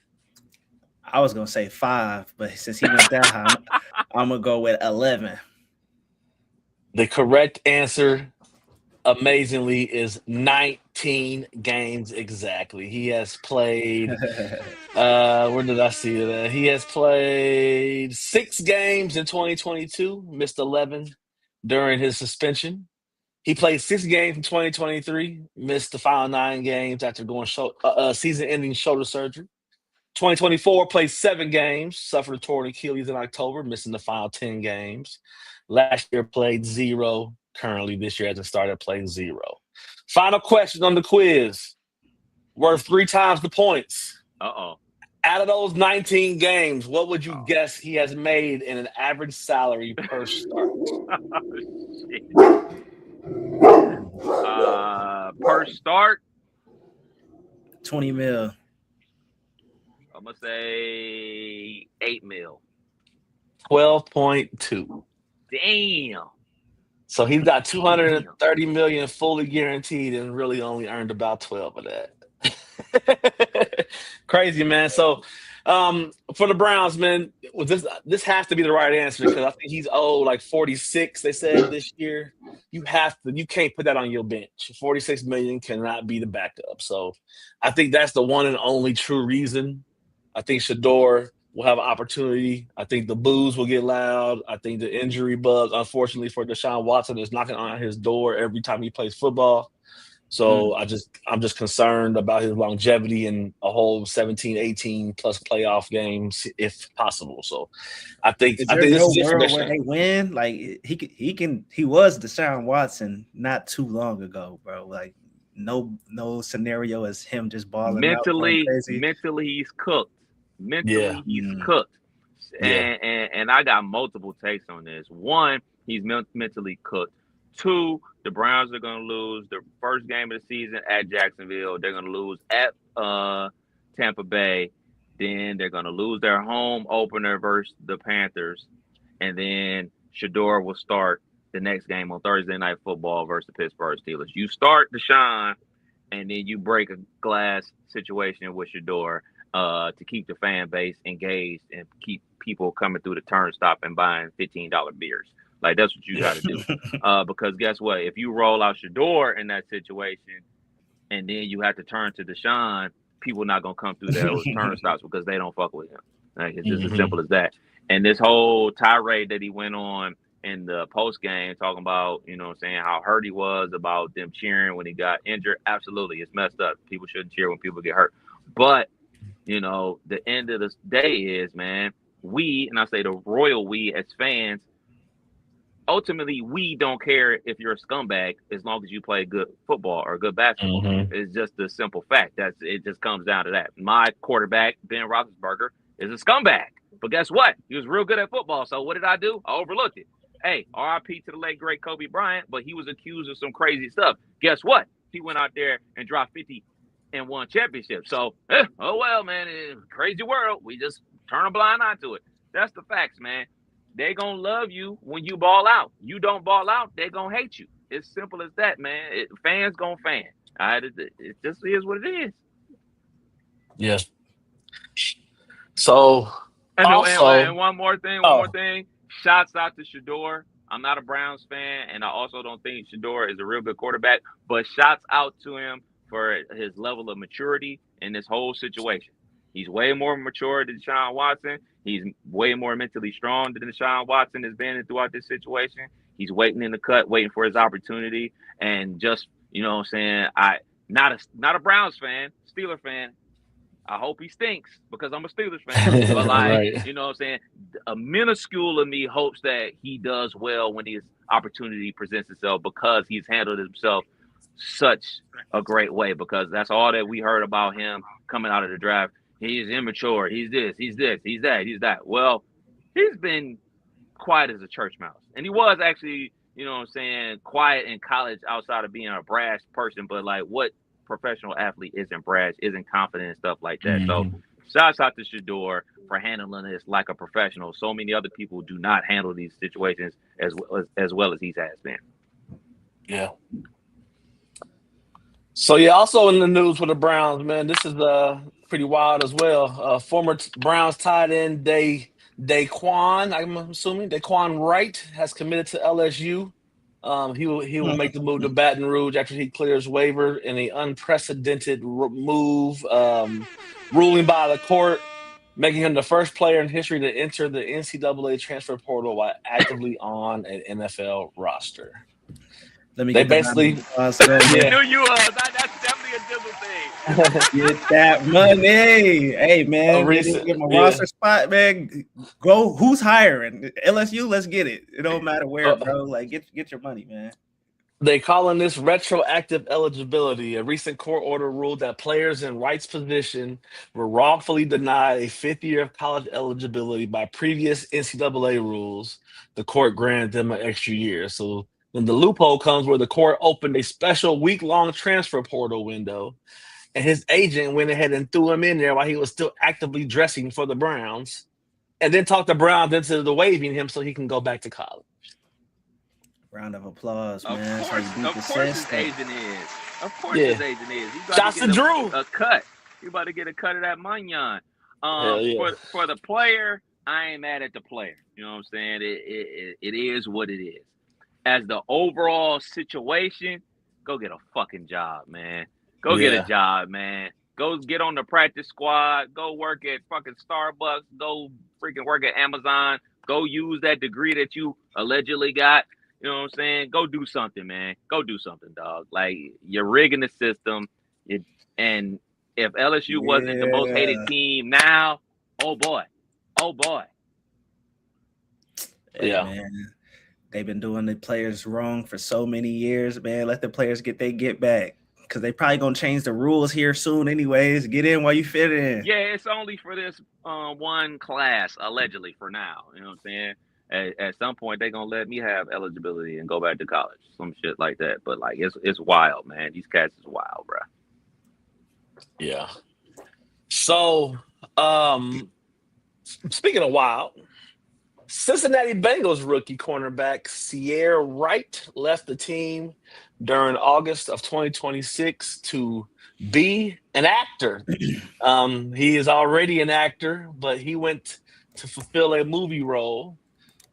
I was gonna say 5, but since he went that high, I'm gonna go with 11. The correct answer, amazingly, is 19 games exactly. He has played. Where did I see that? He has played 6 games in 2022, missed 11 during his suspension. He played 6 games in 2023, missed the final 9 games after going season-ending shoulder surgery. 2024 played 7 games, suffered a torn Achilles in October, missing the final 10 games. Last year played 0. Currently, this year hasn't started, playing 0. Final question on the quiz, worth 3 times the points. Uh-oh. Out of those 19 games, what would you guess he has made in an average salary per start? Per start, 20 mil. I'm gonna say 8 mil. 12.2. Damn. So he's got 230 million fully guaranteed and really only earned about 12 of that. Crazy, man. So for the Browns, man, this has to be the right answer because I think he's owed like 46, they said this year. You can't put that on your bench. 46 million cannot be the backup. So I think that's the one and only true reason. I think Shador will have an opportunity. I think the boos will get loud. I think the injury bug, unfortunately for Deshaun Watson, is knocking on his door every time he plays football. So I'm just concerned about his longevity and a whole 17, 18 plus playoff games if possible. So I think Is this there no is it for world where Deshaun. they win? Like he was Deshaun Watson not too long ago, bro. Like no scenario as him just balling out going crazy. Mentally he's cooked. Yeah. He's cooked. Yeah. And I got multiple takes on this. One, he's mentally cooked. 2, the Browns are going to lose the first game of the season at Jacksonville. They're going to lose at Tampa Bay. Then they're going to lose their home opener versus the Panthers. And then Shador will start the next game on Thursday Night Football versus the Pittsburgh Steelers. You start Deshaun, and then you break a glass situation with Shador to keep the fan base engaged and keep people coming through the turnstile and buying $15 beers. Like, that's what you got to do. Because guess what? If you roll out Shador in that situation and then you have to turn to Deshaun, people not going to come through those turnstiles because they don't fuck with him. Like, it's just as simple as that. And this whole tirade that he went on in the post game talking about, saying how hurt he was about them cheering when he got injured. Absolutely. It's messed up. People shouldn't cheer when people get hurt. But, the end of the day is, man, and I say the royal we as fans, ultimately, we don't care if you're a scumbag as long as you play good football or good basketball. It's just a simple fact. It just comes down to that. My quarterback, Ben Roethlisberger, is a scumbag. But guess what? He was real good at football. So what did I do? I overlooked it. Hey, RIP to the late, great Kobe Bryant, but he was accused of some crazy stuff. Guess what? He went out there and dropped 50 and won championships. So, oh well, man, crazy world. We just turn a blind eye to it. That's the facts, man. They gonna love you when you ball out. You don't ball out, they gonna hate you. It's simple as that, man. Fans gonna fan. It just is what it is. Yeah. So And one more thing. Oh. Shouts out to Shador. I'm not a Browns fan, and I also don't think Shador is a real good quarterback. But shouts out to him for his level of maturity in this whole situation. He's way more mature than Deshaun Watson. He's way more mentally strong than Deshaun Watson has been throughout this situation. He's waiting in the cut, waiting for his opportunity, and just what I'm saying, not a Browns fan, Steeler fan. I hope he stinks because I'm a Steelers fan. But Right. what I'm saying, a minuscule of me hopes that he does well when his opportunity presents itself because he's handled himself such a great way. Because that's all that we heard about him coming out of the draft. He's immature. He's this. He's that. He's that. Well, he's been quiet as a church mouse, and he was actually, quiet in college outside of being a brash person. But like, what professional athlete isn't brash, isn't confident and stuff like that. So shouts out to Shador for handling this like a professional. So many other people do not handle these situations as well as he has been. Yeah. So yeah, also in the news with the Browns, man, this is pretty wild as well. Former Browns tight end Daquan, I'm assuming Daquan Wright has committed to LSU. He will make the move to Baton Rouge after he clears waiver in an unprecedented move, ruling by the court, making him the first player in history to enter the NCAA transfer portal while actively on an NFL roster. Let me They get basically, That's definitely a Dizzle thing. get that money. Hey man, get my roster spot, man. Go. Who's hiring? LSU. Let's get it. It don't matter where, bro. Like get your money, man. They calling this retroactive eligibility. A recent court order ruled that players in Wright's position were wrongfully denied a fifth year of college eligibility by previous NCAA rules. The court granted them an extra year. So then the loophole comes where the court opened a special week-long transfer portal window, and his agent went ahead and threw him in there while he was still actively dressing for the Browns, and then talked the Browns into the waiving him so he can go back to college. Round of applause, man. Of course his agent is. Of course Yeah. his agent is. He's about Shots to to get Drew. a cut. You about to get a cut of that mignon. Yeah. For the player, I ain't mad at the player. You know what I'm saying? It is what it is. As the overall situation, go get a fucking job, man. Go get a job, man. Go get on the practice squad. Go work at fucking Starbucks. Go freaking work at Amazon. Go use that degree that you allegedly got. You know what I'm saying? Go do something, man. Go do something, dog. Like, you're rigging the system. And if LSU wasn't the most hated team now, oh boy. Yeah. Man. They've been doing the players wrong for so many years, man. Let the players get back. Because they probably going to change the rules here soon anyways. Get in while you fit in. Yeah, it's only for this one class, allegedly, for now. You know what I'm saying? At some point, they're going to let me have eligibility and go back to college. Some shit like that. But, like, it's wild, man. These cats is wild, bro. Yeah. So, speaking of wild, Cincinnati Bengals rookie cornerback Sierra Wright left the team during August of 2026 to be an actor. He is already an actor, but he went to fulfill a movie role.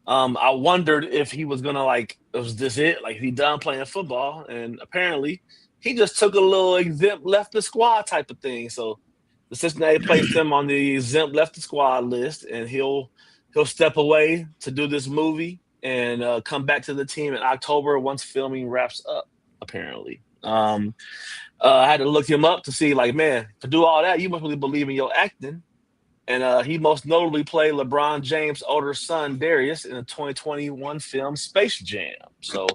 I wondered if he was gonna was this it? Like, he done playing football? And apparently, he just took a little exempt left the squad type of thing. So the Cincinnati placed him on the exempt left the squad list, and he'll step away to do this movie and come back to the team in October once filming wraps up, apparently. I had to look him up to see, like, man, to do all that, you must really believe in your acting. And he most notably played LeBron James' older son, Darius, in the 2021 film Space Jam. So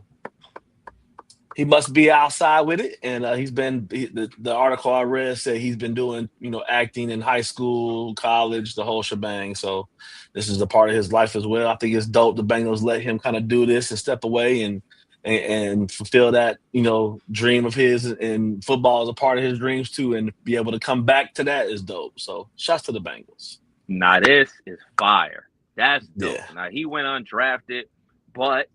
he must be outside with it. And the article I read said he's been doing, acting in high school, college, the whole shebang. So this is a part of his life as well. I think it's dope the Bengals let him kind of do this and step away and and fulfill that, dream of his, and football is a part of his dreams too, and be able to come back to that is dope. So shouts to the Bengals. Now this is fire. That's dope. Yeah. Now he went undrafted, but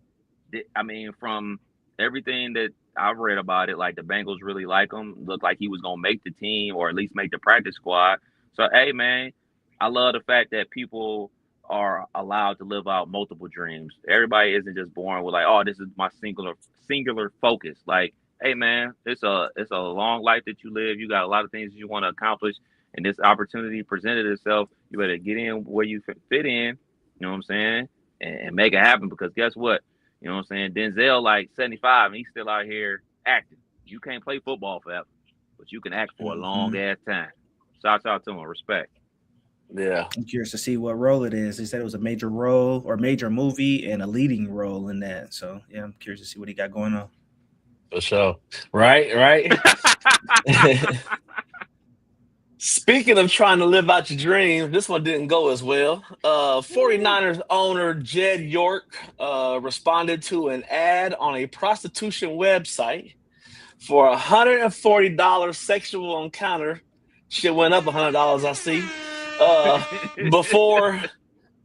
from everything that I've read about it, like the Bengals really like him. Looked like he was gonna make the team or at least make the practice squad. So hey man, I love the fact that people are allowed to live out multiple dreams. Everybody isn't just born with like, oh, this is my singular focus. Like, hey man, it's a long life that you live. You got a lot of things you want to accomplish, and this opportunity presented itself. You better get in where you fit in. You know what I'm saying? And make it happen, because guess what? You know what I'm saying? Denzel like 75 and he's still out here acting. You can't play football forever, but you can act for a long ass time. Shout out to him. Respect. Yeah. I'm curious to see what role it is. He said it was a major role or major movie and a leading role in that. So yeah, I'm curious to see what he got going on. For sure. Right. Speaking of trying to live out your dreams, this one didn't go as well. 49ers owner Jed York responded to an ad on a prostitution website for a $140 sexual encounter. Shit went up $100, I see.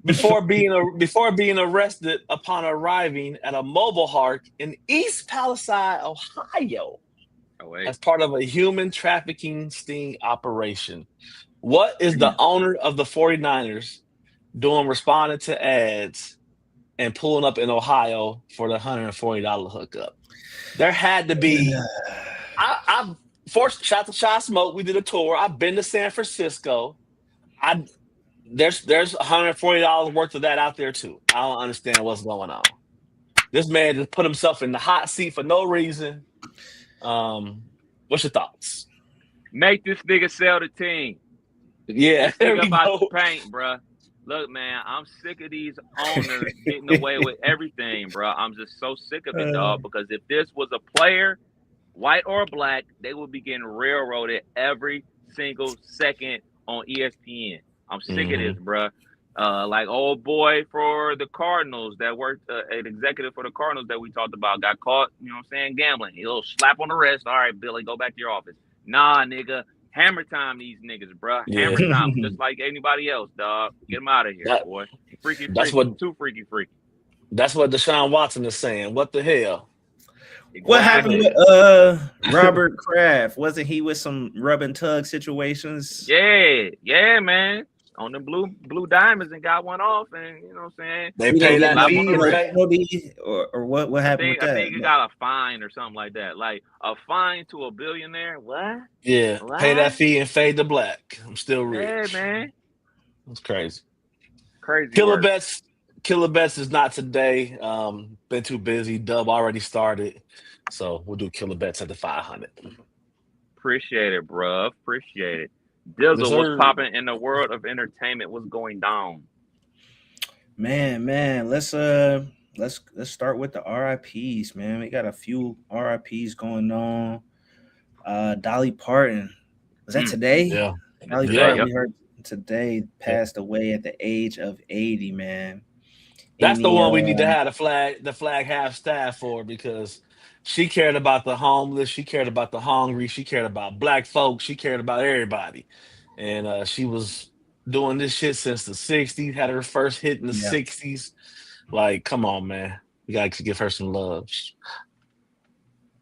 Before being arrested upon arriving at a mobile park in East Palestine, Ohio. As part of a human trafficking sting operation. What is the owner of the 49ers doing responding to ads and pulling up in Ohio for the $140 hookup? There had to be. I've forced shot to shot smoke. We did a tour. I've been to San Francisco. There's $140 worth of that out there too. I don't understand what's going on. This man just put himself in the hot seat for no reason. What's your thoughts? Make this nigga sell the team. Yeah, Think about the paint, bro. Look, man, I'm sick of these owners getting away with everything, bro. I'm just so sick of it, dog. Because if this was a player, white or black, they would be getting railroaded every single second on ESPN. I'm sick of this, bro. Like old boy for the Cardinals that worked, an executive for the Cardinals that we talked about, got caught, you know what I'm saying, gambling. A little slap on the wrist. All right, Billy, go back to your office. Nah, nigga. Hammer time these niggas, bro. Yeah. Hammer time, just like anybody else, dog. Get them out of here, boy. Freaky. Too freaky. That's what Deshaun Watson is saying. What the hell? Exactly. What happened with Robert Kraft? Wasn't he with some rub and tug situations? Yeah, man. On the blue diamonds and got one off, and you know what I'm saying? They pay that fee, or what happened with that? I think he got a fine or something like that. Like a fine to a billionaire. What? Yeah, what? Pay that fee and fade to black. I'm still rich. Yeah, man. That's crazy. Crazy. Killer Bets is not today. Been too busy. Dub already started. So we'll do Killer Bets at the 500. Appreciate it, bro. Appreciate it. Dizzle, what's popping in the world of entertainment? What's going down? Man, let's start with the RIPs, man. We got a few RIPs going on. Dolly Parton, was that today? Yeah, Dolly Parton, we heard today, passed away at the age of 80, man. That's the one we need to have the flag half staff for, because she cared about the homeless, she cared about the hungry, she cared about black folks, she cared about everybody. And she was doing this shit since the 60s, had her first hit in the 60s. Like, come on, man. We got to give her some love.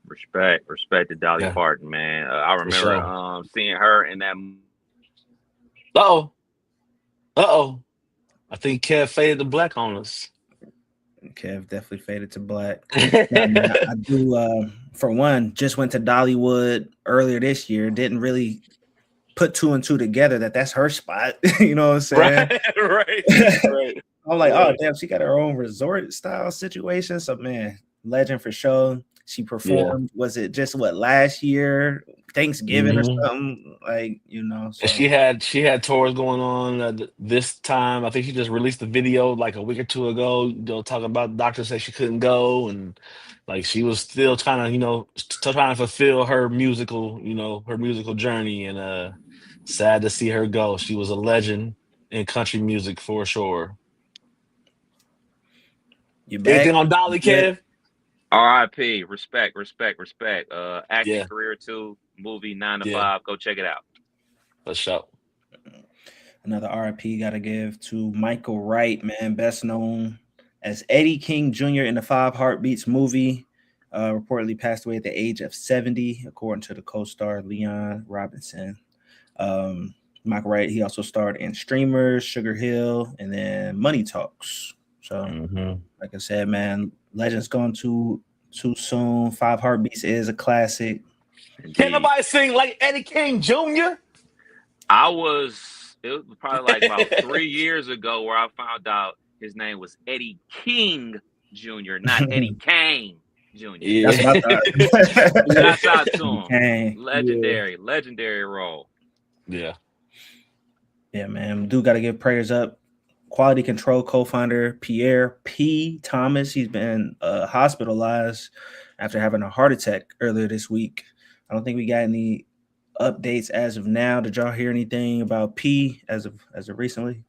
Respect to Dolly Parton, man. I remember seeing her in that. Uh-oh. I think Kev faded to black on us. Kev definitely faded to black. I do, for one, just went to Dollywood earlier this year. Didn't really put two and two together that's her spot. You know what I'm saying? Right. I'm like, oh, damn, she got her own resort style situation. So, man, legend for sure. She performed, was it just last year, Thanksgiving or something? Like, you know. So. She had tours going on this time. I think she just released a video like a week or two ago, talking about doctors said she couldn't go, and like she was still trying to fulfill her musical journey, and sad to see her go. She was a legend in country music for sure. You back? Anything on Dolly, Kev? R.I.P. Respect. Acting Yeah, career too. Movie 9 to yeah, 5. Go check it out. for sure. Another RIP got to give to Michael Wright, man, best known as Eddie King Jr. in the Five Heartbeats movie. Reportedly passed away at the age of 70, according to the co-star Leon Robinson. Michael Wright, he also starred in Streamers, Sugar Hill, and then Money Talks. So, like I said, man, Legends gone too soon. Five Heartbeats is a classic. Can't Indeed. nobody sing like Eddie King Jr. It was probably like about 3 years ago where I found out his name was Eddie King Jr., not Eddie Kane Jr. Yeah, That's what I thought. Shouts out to him. Kang. Legendary role. yeah. Yeah, man. Dude got to give prayers up. Quality Control co-founder Pierre P. Thomas. He's been hospitalized after having a heart attack earlier this week. I don't think we got any updates as of now. Did y'all hear anything about P as of recently?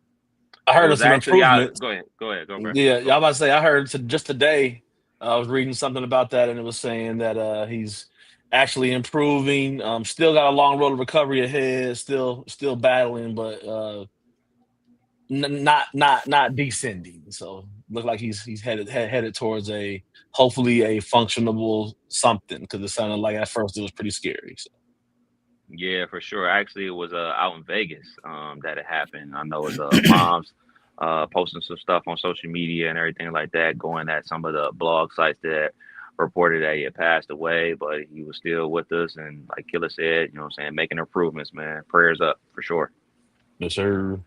I heard It of was some actually improvements. go ahead. Go, bro. Yeah, y'all about to say I heard just today. I was reading something about that, and it was saying that he's actually improving. Still got a long road of recovery ahead. Still battling, but not descending. So look like he's headed towards hopefully a functionable something, because it sounded like at first it was pretty scary. So. Yeah, for sure. Actually, it was out in Vegas that it happened. I know it was moms posting some stuff on social media and everything like that, going at some of the blog sites that reported that he had passed away, but he was still with us. And like Killer said, you know what I'm saying, making improvements, man. Prayers up for sure. Yes, sir.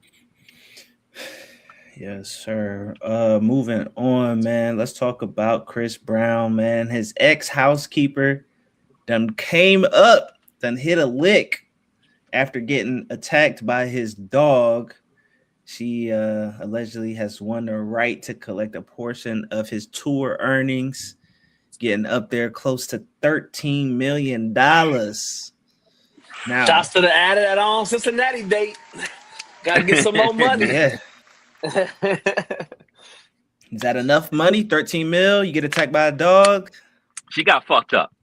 Yes, sir. Moving on, man. Let's talk about Chris Brown, man. His ex-housekeeper done came up, done hit a lick after getting attacked by his dog. She allegedly has won the right to collect a portion of his tour earnings, getting up there close to $13 million. Now, Shots to the added on Cincinnati date. Gotta get some more money. Yeah. Is that enough money? 13 mil? You get attacked by a dog? She got fucked up.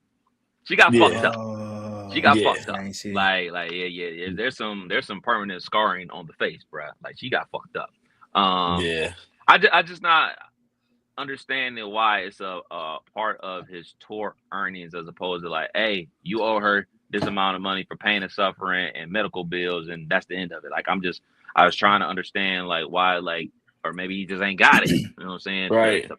She got fucked up. She got fucked up. Yeah. There's some permanent scarring on the face, bro. Like she got fucked up. I just not understanding why it's a part of his tour earnings as opposed to like, hey, you owe her this amount of money for pain and suffering and medical bills, and that's the end of it. Like I was trying to understand like why, like, or maybe he just ain't got it. You know what I'm saying? Right. To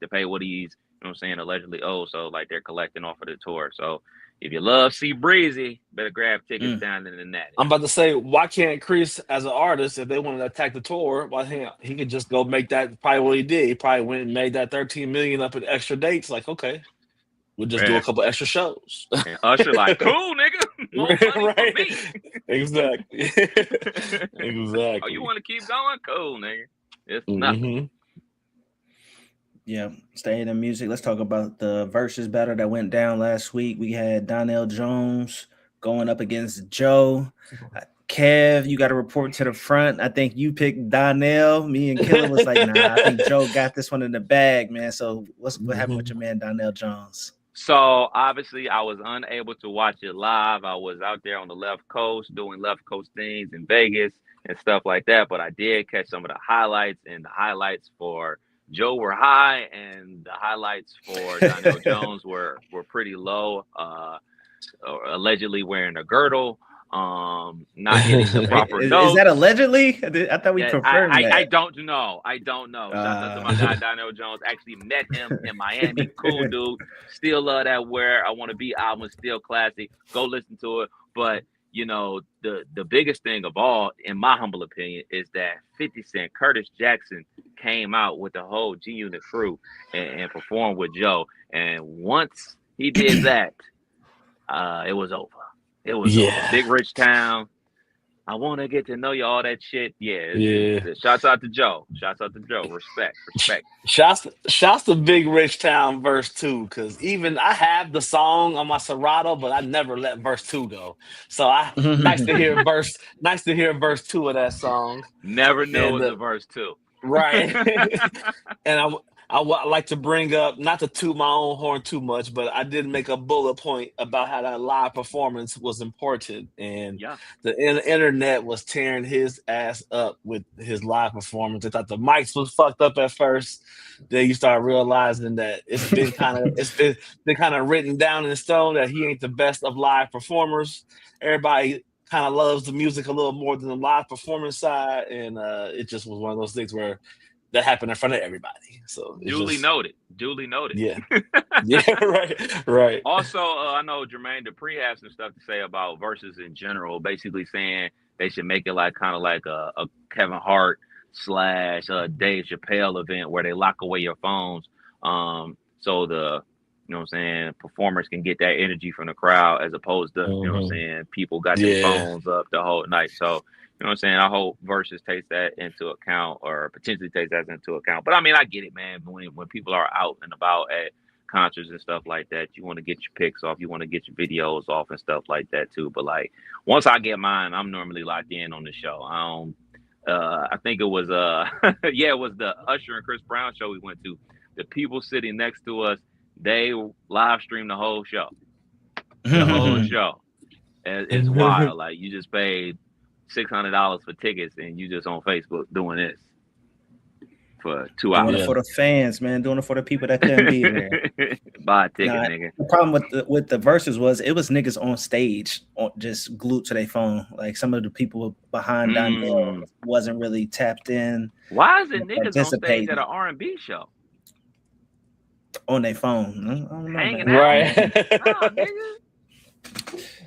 pay what he's, you know what I'm saying, allegedly owed. So like they're collecting off of the tour. So if you love C Breezy, better grab tickets down in the net. I'm about to say, why can't Chris, as an artist, if they wanted to attack the tour, why he could just go make that? Probably what he did. He probably went and made that 13 million up in extra dates. Like, okay, we'll just do a couple extra shows. And Usher like, cool, nigga. More money for me. Exactly. Exactly. Oh, you want to keep going? Cool, nigga. It's nothing. Yeah, staying in music. Let's talk about the versus battle that went down last week. We had Donnell Jones going up against Joe. Kev, you got to report to the front. I think you picked Donnell. Me and Killer was like, nah, I think Joe got this one in the bag, man. So what happened with your man Donnell Jones? So obviously I was unable to watch it live. I was out there on the left coast doing left coast things in Vegas and stuff like that. But I did catch some of the highlights, and the highlights for Joe were high, and the highlights for Donnell Jones were pretty low. Allegedly wearing a girdle, not hitting the proper notes. Is that allegedly? I thought we confirmed that. I don't know. Shout out to my guy Donnell Jones. Actually met him in Miami. Cool dude. Still love that Where I Want to Be album. Still classic. Go listen to it. But you know, the biggest thing of all, in my humble opinion, is that 50 Cent, Curtis Jackson came out with the whole G Unit crew and performed with Joe. And once he did that, it was over. It was over. Big Rich Town. I want to get to know you, all that shit. Yeah. Shouts out to Joe. Respect. Shouts to Big Rich Town verse 2, because even I have the song on my Serato, but I never let verse 2 go. So nice to hear verse 2 of that song. Never knew it was a verse 2. Right. And I like to bring up, not to toot my own horn too much, but I did make a bullet point about how that live performance was important, and Yeah. the internet was tearing his ass up with his live performance. They thought the mics was fucked up at first. Then you start realizing that it's been kind of written down in stone that he ain't the best of live performers. Everybody kind of loves the music a little more than the live performance side, and it just was one of those things where that happened in front of everybody. So it's Duly just, noted. Duly noted. yeah, yeah, right. Also, I know Jermaine Dupri has some stuff to say about verses in general, basically saying they should make it like kind of like a Kevin Hart / Dave Chappelle event where they lock away your phones, so the what I'm saying, performers can get that energy from the crowd as opposed to what I'm saying, people got their Yeah. phones up the whole night. So what I'm saying, I hope versus takes that into account or potentially takes that into account. But I mean, I get it, man. When people are out and about at concerts and stuff like that, you want to get your pics off, you want to get your videos off and stuff like that too. But like once I get mine, I'm normally locked in on the show. I don't. I think it was it was the Usher and Chris Brown show we went to. The people sitting next to us, they live streamed the whole show. The whole show. It's wild. Like you just paid $600 for tickets and you just on Facebook doing this for 2 hours. Doing it for the fans, man. Doing it for the people that couldn't be there. Buy a ticket, nigga. The problem with the verses was it was niggas on stage just glued to their phone. Like some of the people behind Donnell wasn't really tapped in. Why is it niggas on stage at an R&B show? On their phone. I don't know, hanging man. out. Right. Nah, nigga.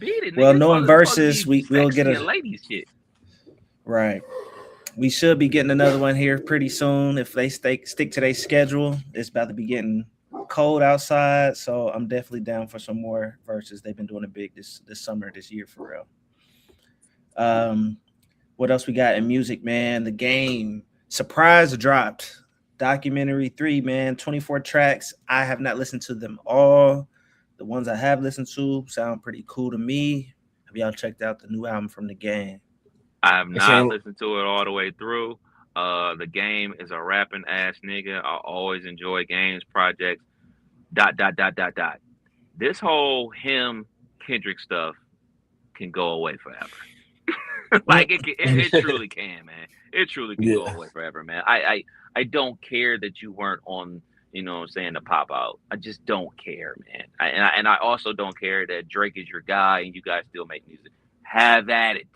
Beat it, nigga. Well, knowing verses, we'll get a ladies shit. Right. We should be getting another one here pretty soon if they stick to their schedule. It's about to be getting cold outside, so I'm definitely down for some more verses. They've been doing it big this summer, this year for real. What else we got in music, man? The Game surprise dropped. Documentary 3, man, 24 tracks. I have not listened to them all. The ones I have listened to sound pretty cool to me. Have y'all checked out the new album from The Game? I have not listened to it all the way through. The Game is a rapping ass nigga. I always enjoy Game's projects. ... This whole him Kendrick stuff can go away forever. Like it truly can, man. It truly can go away forever, man. I don't care that you weren't on, you know what I'm saying, the pop out. I just don't care, man. I also don't care that Drake is your guy and you guys still make music. Have at it.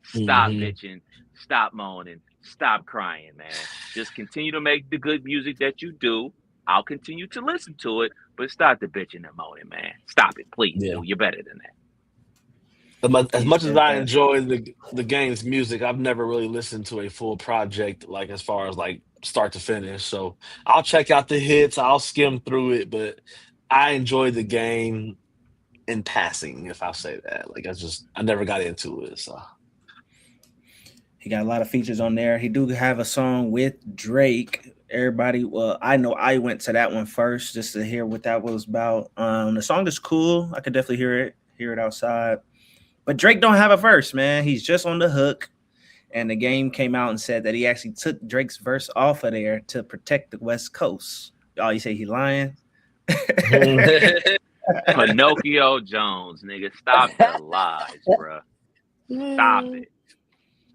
Stop bitching. Stop moaning. Stop crying, man. Just continue to make the good music that you do. I'll continue to listen to it, but stop the bitching and moaning, man. Stop it, please. Yeah. You're better than that. As much as I enjoy the Game's music, I've never really listened to a full project, like as far as like start to finish. So I'll check out the hits, I'll skim through it, but I enjoy the Game in passing, if I'll say that. Like I never got into it. So he got a lot of features on there. He do have a song with Drake. Everybody, well, I know I went to that one first just to hear what that was about. The song is cool. I could definitely hear it outside. But Drake don't have a verse, man. He's just on the hook. And The Game came out and said that he actually took Drake's verse off of there to protect the West Coast. Oh, you say he lying? Pinocchio Jones, nigga. Stop the lies, bro. Stop it.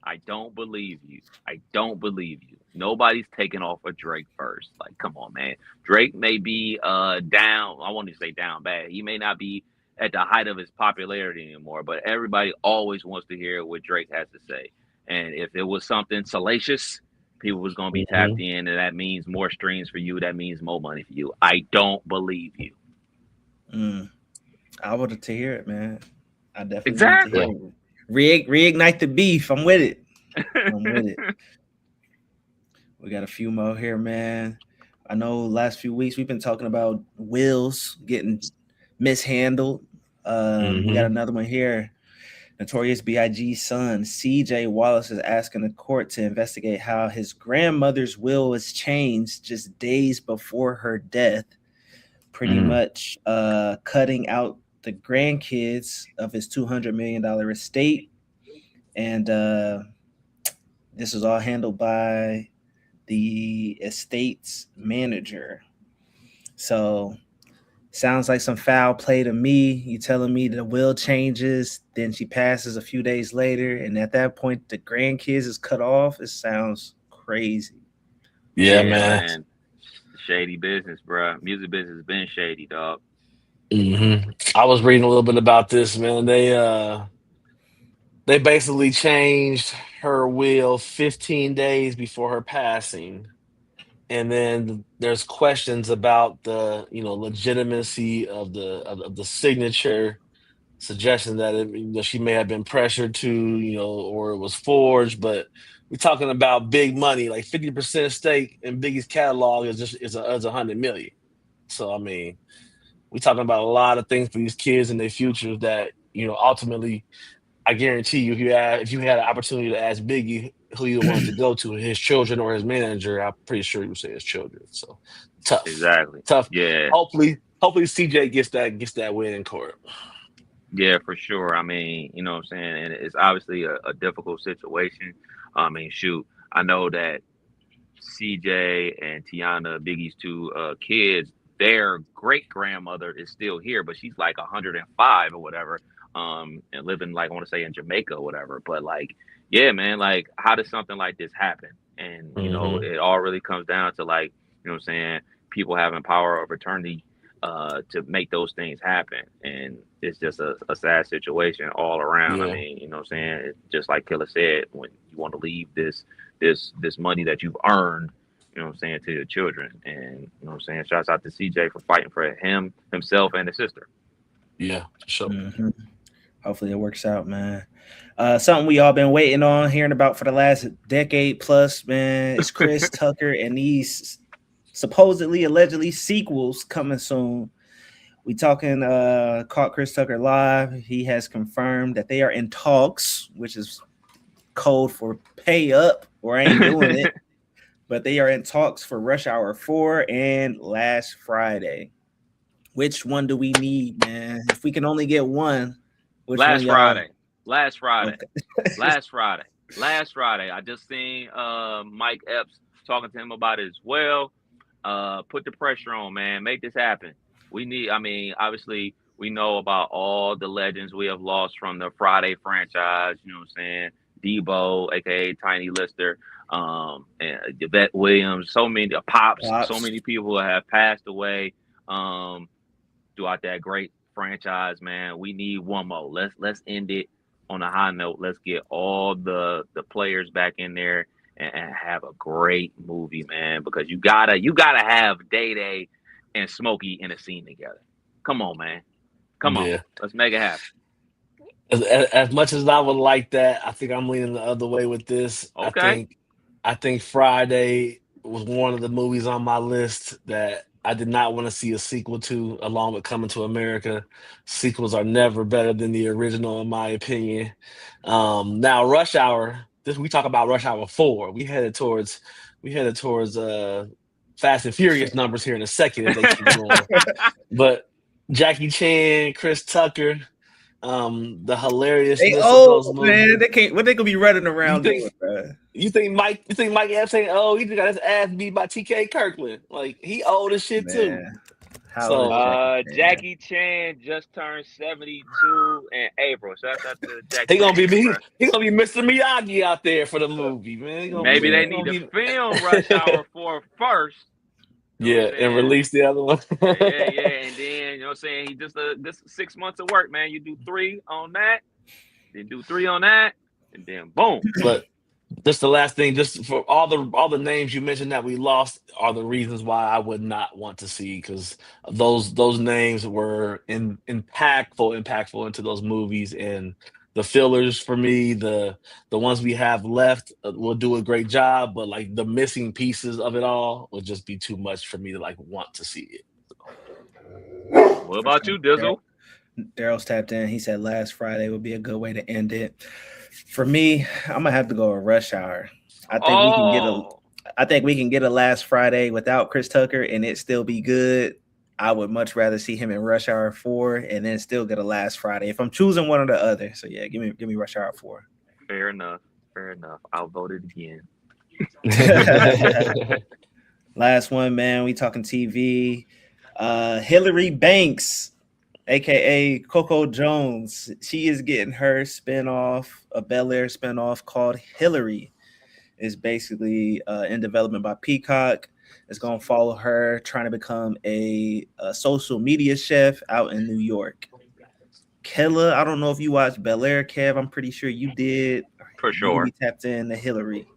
I don't believe you. I don't believe you. Nobody's taking off a Drake verse. Like, come on, man. Drake may be down. I won't even say down bad. He may not be at the height of his popularity anymore, but everybody always wants to hear what Drake has to say. And if it was something salacious, people was going to be tapped in, and that means more streams for you. That means more money for you. I don't believe you. I wanted to hear it, man. I definitely exactly want to hear it. Reignite the beef. I'm with it. I'm with it. We got a few more here, man. I know last few weeks we've been talking about Wills getting mishandled. We got another one here. Notorious B.I.G.'s son, C.J. Wallace, is asking the court to investigate how his grandmother's will was changed just days before her death, pretty much cutting out the grandkids of his $200 million estate. And this was all handled by the estate's manager. So sounds like some foul play to me. You telling me the will changes, then she passes a few days later, and at that point the grandkids is cut off. It sounds crazy. Yeah, man. Shady business, bro. Music business has been shady, dog. I was reading a little bit about this, man. They basically changed her will 15 days before her passing. And then there's questions about the legitimacy of the signature, suggesting that she may have been pressured to, or it was forged. But we're talking about big money, like 50% stake in Biggie's catalog is 100 million. So I mean, we're talking about a lot of things for these kids and their futures that ultimately, I guarantee you, if you had an opportunity to ask Biggie who you wanted to go to, his children or his manager, I'm pretty sure you would say his children. So Exactly. tough. Yeah. Hopefully, CJ gets that win in court. Yeah, for sure. I mean, you know what I'm saying? And it's obviously a difficult situation. I mean, shoot, I know that CJ and Tiana, Biggie's two kids, their great grandmother is still here, but she's like 105 or whatever, and living like I want to say in Jamaica or whatever. But like, yeah, man, like how does something like this happen? And it all really comes down to like, you know what I'm saying, people having power of attorney to make those things happen. And it's just a sad situation all around. I Yeah. mean, you know what I'm saying? It's just like Killer said, when you want to leave this money that you've earned, you know what I'm saying, to your children. And you know what I'm saying, shouts out to CJ for fighting for himself and his sister. Yeah, sure. Hopefully it works out, man. Something we all been waiting on, hearing about for the last decade plus, man. It's Chris Tucker and these supposedly, allegedly sequels coming soon. We talking caught Chris Tucker live. He has confirmed that they are in talks, which is code for pay up or I ain't doing it. But they are in talks for Rush Hour 4 and Last Friday. Which one do we need, man? If we can only get one, which Last one, Friday. Last Friday. Okay. Last Friday. Last Friday. I just seen Mike Epps talking to him about it as well. Put the pressure on, man. Make this happen. We need, I mean, obviously we know about all the legends we have lost from the Friday franchise, you know what I'm saying? Debo, aka Tiny Lister, and Yvette Williams, so many Pops, so many people have passed away throughout that great franchise, man. We need one more. Let's end it on a high note. Let's get all the players back in there and have a great movie, man. Because you gotta have Day Day and Smokey in a scene together. Come on, man. Come on. Let's make it happen. As much as I would like that, I think I'm leaning the other way with this. Okay. I think Friday was one of the movies on my list that I did not want to see a sequel to, along with Coming to America. Sequels are never better than the original, in my opinion. Now, Rush Hour. We talk about Rush Hour 4. We headed towards Fast and Furious numbers here in a second if they keep going. But Jackie Chan, Chris Tucker. The hilariousness of those movies. Man, they can't. What they gonna be running around doing, bro? You think Mike Epps saying, "Oh, he just got his ass beat by TK Kirkland"? Like he old as shit too. So Jackie Chan just turned 72 in April. Shout out to Jackie. He gonna be Mr. Miyagi out there for the movie, man. Maybe they need to film Rush Hour 4 first. And release the other one. yeah, and then you know what I'm saying, he just 6 months of work, man. You do 3 on that, then do 3 on that, and then boom. But just the last thing, just for all the names you mentioned that we lost are the reasons why I would not want to see, because those names were impactful into those movies, and the fillers for me, the ones we have left will do a great job, but like the missing pieces of it all would just be too much for me to like want to see it. What about you, Dizzle? Daryl's tapped in. He said Last Friday would be a good way to end it. For me, I'm gonna have to go with Rush Hour. I think we can get a Last Friday without Chris Tucker and it still be good. I would much rather see him in Rush Hour 4 and then still get a Last Friday if I'm choosing one or the other. So yeah, give me Rush Hour 4. Fair enough. I'll vote it again. Last one, man. We talking TV. Hillary Banks, aka Coco Jones. She is getting her spinoff, a Bel Air spinoff called Hillary. Is basically in development by Peacock. It's gonna follow her trying to become a social media chef out in New York. Kella, I don't know if you watched Bel Air, Kev. I'm pretty sure you did. For You sure. be tapped in to Hillary.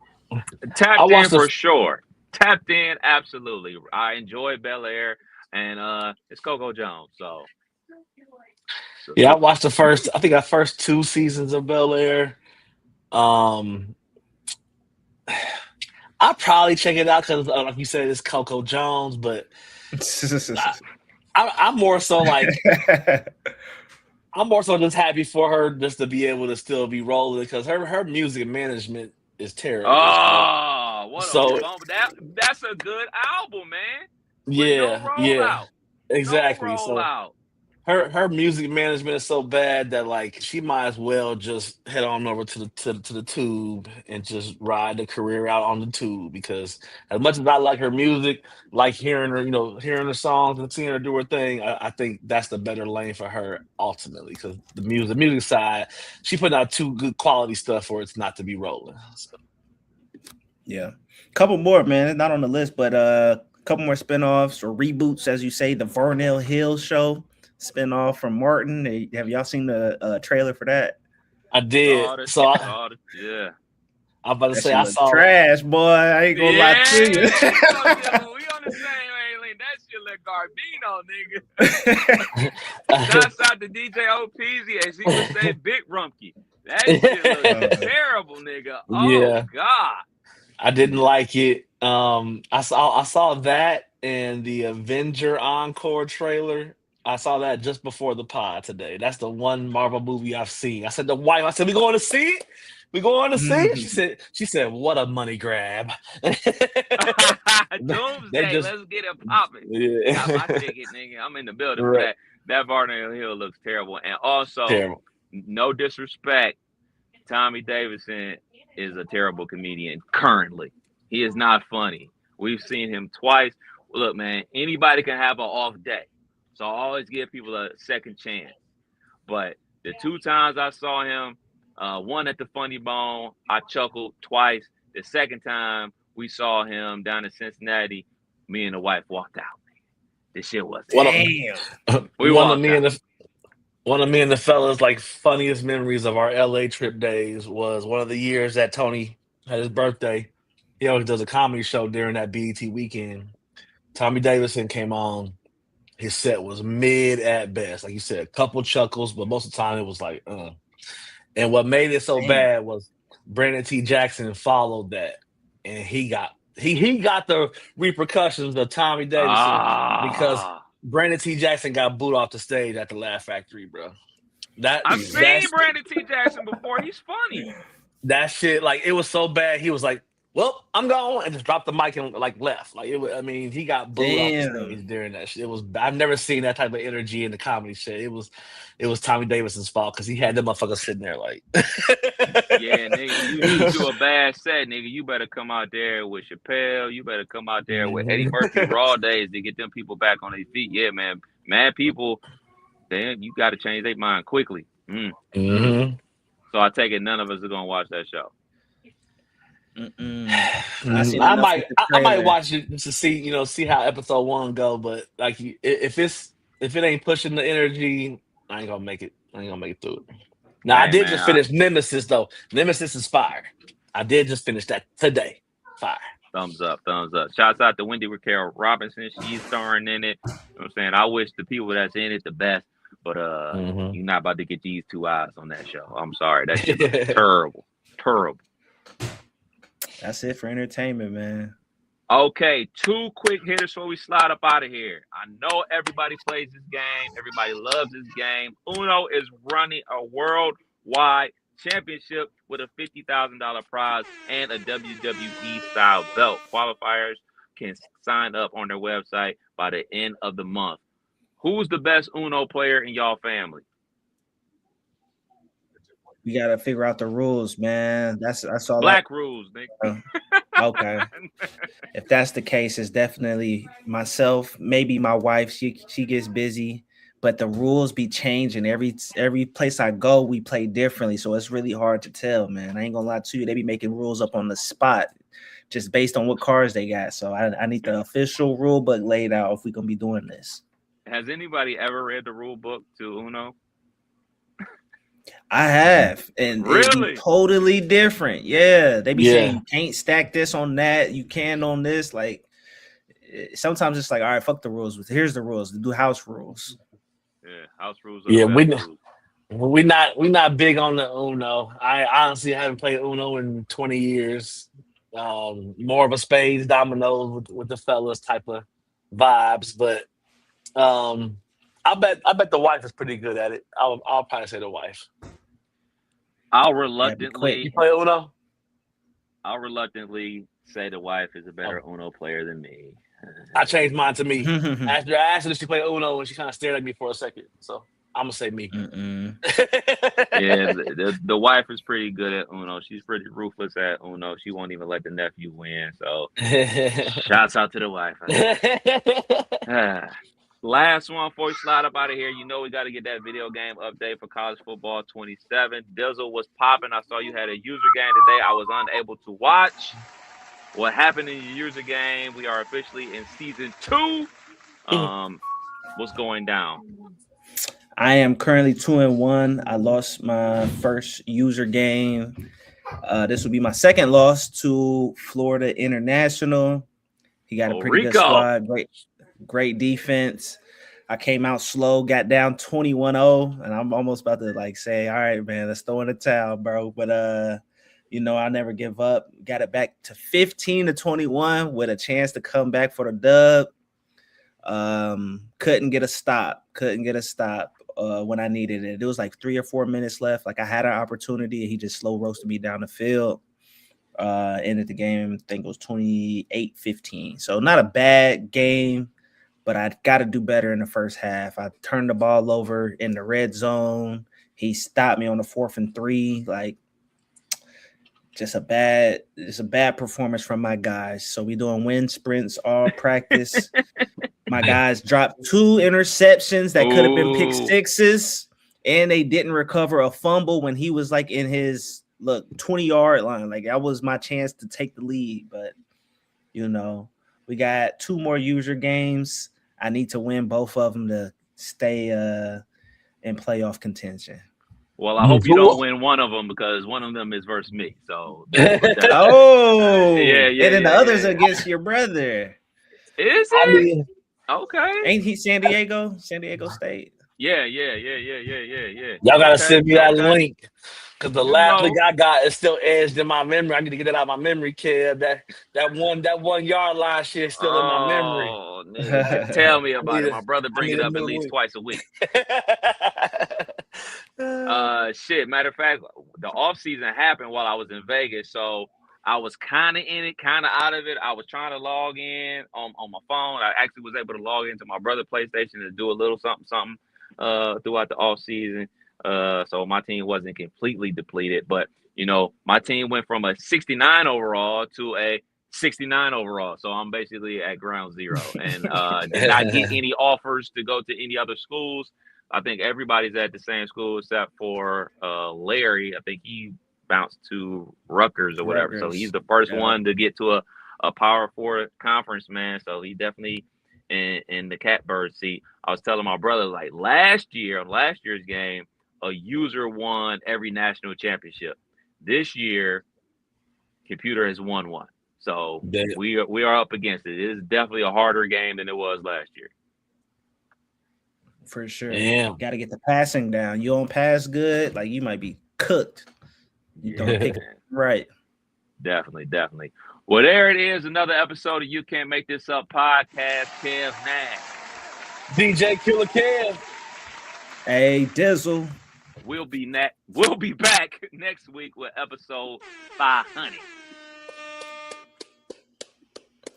Tapped I in watched the for sure. Tapped in, absolutely. I enjoy Bel Air, and it's Coco Jones. So I watched the first. I think the first 2 seasons of Bel Air. I'll probably check it out because, like you said, it's Coco Jones. But I'm more so like I'm more so just happy for her just to be able to still be rolling because her music management is terrible. oh, what So a bump. That's a good album, man. With no yeah, rollout. exactly. No So rollout. her music management is so bad that like she might as well just head on over to the tube and just ride the career out on the tube because as much as I like her music, like hearing her, hearing her songs and seeing her do her thing, I think that's the better lane for her ultimately because the music side, she put out too good quality stuff for it's not to be rolling. So. Yeah. Couple more, man. Not on the list, but a couple more spinoffs or reboots, as you say. The Varnell Hill show spinoff from Martin. Have y'all seen the trailer for that? I did. So yeah. I'm about to That say shit I look saw trash, boy. I ain't gonna lie to you. we on the same wavelength. That shit look Garbino, nigga. Shouts out to DJ OPZ as he would say Big Rumpke. That shit looks terrible, nigga. Oh God. I didn't like it. I saw that and the Avenger Encore trailer. I saw that just before the pod today. That's the one Marvel movie I've seen. I said to wife, I said, we going to see it? We going to see it? She said, what a money grab. Doomsday, let's get it popping. Yeah. Got my ticket, nigga. I'm in the building for that. That Varnell Hill looks terrible. And also, no disrespect, Tommy Davidson is a terrible comedian currently. He is not funny. We've seen him twice. Look, man, anybody can have an off day. So I always give people a second chance. But the 2 times I saw him, one at the Funny Bone, I chuckled twice. The second time we saw him down in Cincinnati, me and the wife walked out. This shit was damn. One of me and the fellas like funniest memories of our LA trip days was one of the years that Tony had his birthday. He always does a comedy show during that BET weekend. Tommy Davidson came on. His set was mid at best. Like you said, a couple chuckles, but most of the time it was like, And what made it so bad was Brandon T. Jackson followed that. And he got the repercussions of Tommy Davidson because Brandon T. Jackson got booed off the stage at the Laugh Factory, bro. I've seen Brandon T. Jackson before. He's funny. That shit, like, it was so bad. He was like, well, I'm gone, and just dropped the mic and like left. Like he got booed off the stage during that shit. I've never seen that type of energy in the comedy shit. It was Tommy Davidson's fault because he had them motherfuckers sitting there like yeah, nigga, you do a bad set, nigga. You better come out there with Chappelle. You better come out there with Eddie Murphy Raw days to get them people back on their feet. Yeah, man. Mad people, then you gotta change their mind quickly. So I take it none of us are gonna watch that show. I might watch it to see how episode 1 go, but like if it ain't pushing the energy, I ain't gonna make it through it. Now I did just finish Nemesis though. Nemesis is fire. I did just finish that today. Fire. Thumbs up. Shouts out to Wendy Raquel Robinson. She's starring in it. You know what I'm saying? I wish the people that's in it the best, but you're not about to get these 2 eyes on that show. I'm sorry. That shit looks terrible. That's it for entertainment, man. Okay, 2 quick hitters before we slide up out of here. I know everybody plays this game. Everybody loves this game. Uno is running a worldwide championship with a $50,000 prize and a WWE-style belt. Qualifiers can sign up on their website by the end of the month. Who's the best Uno player in y'all family? We gotta figure out the rules, man. I saw Black rules, nigga. Okay. If that's the case, it's definitely myself. Maybe my wife. She gets busy, but the rules be changing every place I go. We play differently, so it's really hard to tell, man. I ain't gonna lie to you. They be making rules up on the spot, just based on what cars they got. So I need the official rule book laid out if we gonna be doing this. Has anybody ever read the rule book to Uno? I have, and it Really? be totally different. Yeah, they be saying you can't stack this on that, you can on this. Like sometimes it's like, all right, fuck the rules. Here's the rules. Do house rules. Yeah, house rules. Are the best rules. we not big on the Uno. I honestly haven't played Uno in 20 years. More of a spades, dominoes with the fellas type of vibes, but I bet the wife is pretty good at it. I'll probably say the wife. I'll reluctantly You play Uno? I'll reluctantly say the wife is a better Uno player than me. I changed mine to me. After I asked her if she played Uno, and she kind of stared at me for a second. So I'm gonna say me. Yeah, the wife is pretty good at Uno. She's pretty ruthless at Uno. She won't even let the nephew win. So shouts out to the wife. Last one before we slide up out of here. You know we got to get that video game update for college football 27. Dizzle was popping. I saw you had a user game today. I was unable to watch. What happened in your user game? We are officially in season 2. What's going down? I am currently 2-1. I lost my first user game. This will be my second loss to Florida International. He got a pretty good squad. Great defense. I came out slow, got down 21-0, and I'm almost about to like say, all right, man, let's throw in the towel, bro. But I never give up. Got it back to 15-21 with a chance to come back for the dub. Couldn't get a stop when I needed it. It was like 3 or 4 minutes left. Like I had an opportunity, and he just slow roasted me down the field. Ended the game, I think it was 28-15. So not a bad game, but I got to do better in the first half. I turned the ball over in the red zone. He stopped me on the 4th and 3. Like it's a bad performance from my guys. So we doing wind sprints all practice. My guys dropped 2 interceptions that could have been pick sixes, and they didn't recover a fumble when he was like in his 20-yard line. Like that was my chance to take the lead, but we got 2 more user games. I need to win both of them to stay in playoff contention. Well, I hope you don't win one of them because one of them is versus me. So yeah. And then the others against your brother. Is it? Okay. Ain't he San Diego State? Yeah. Y'all gotta send me that link. Because the last link I got is still edged in my memory. I need to get it out of my memory, kid. That 1 yard line shit is still in my memory. Oh, nigga. Tell me about it. My brother bring it up at least twice a week. Shit. Matter of fact, the off season happened while I was in Vegas, so I was kind of in it, kind of out of it. I was trying to log in on my phone. I actually was able to log into my brother's PlayStation to do a little something throughout the off season. So my team wasn't completely depleted, but my team went from a 69 overall to a 69 overall. So I'm basically at ground zero and did not get any offers to go to any other schools. I think everybody's at the same school except for Larry. I think he bounced to Rutgers or whatever. So he's the first one to get to a Power 4 conference, man. So he definitely in the catbird seat. I was telling my brother, like last year's game, a user won every national championship. This year, computer has won one. So we are up against it. It is definitely a harder game than it was last year. For sure. Yeah. Got to get the passing down. You don't pass good, like you might be cooked. You don't pick it right. Definitely. Well, there it is. Another episode of You Can't Make This Up podcast. Kev Nash. DJ Killer Kev. Hey, Dizzle. We'll be back next week with episode 500.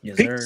Yes, sir.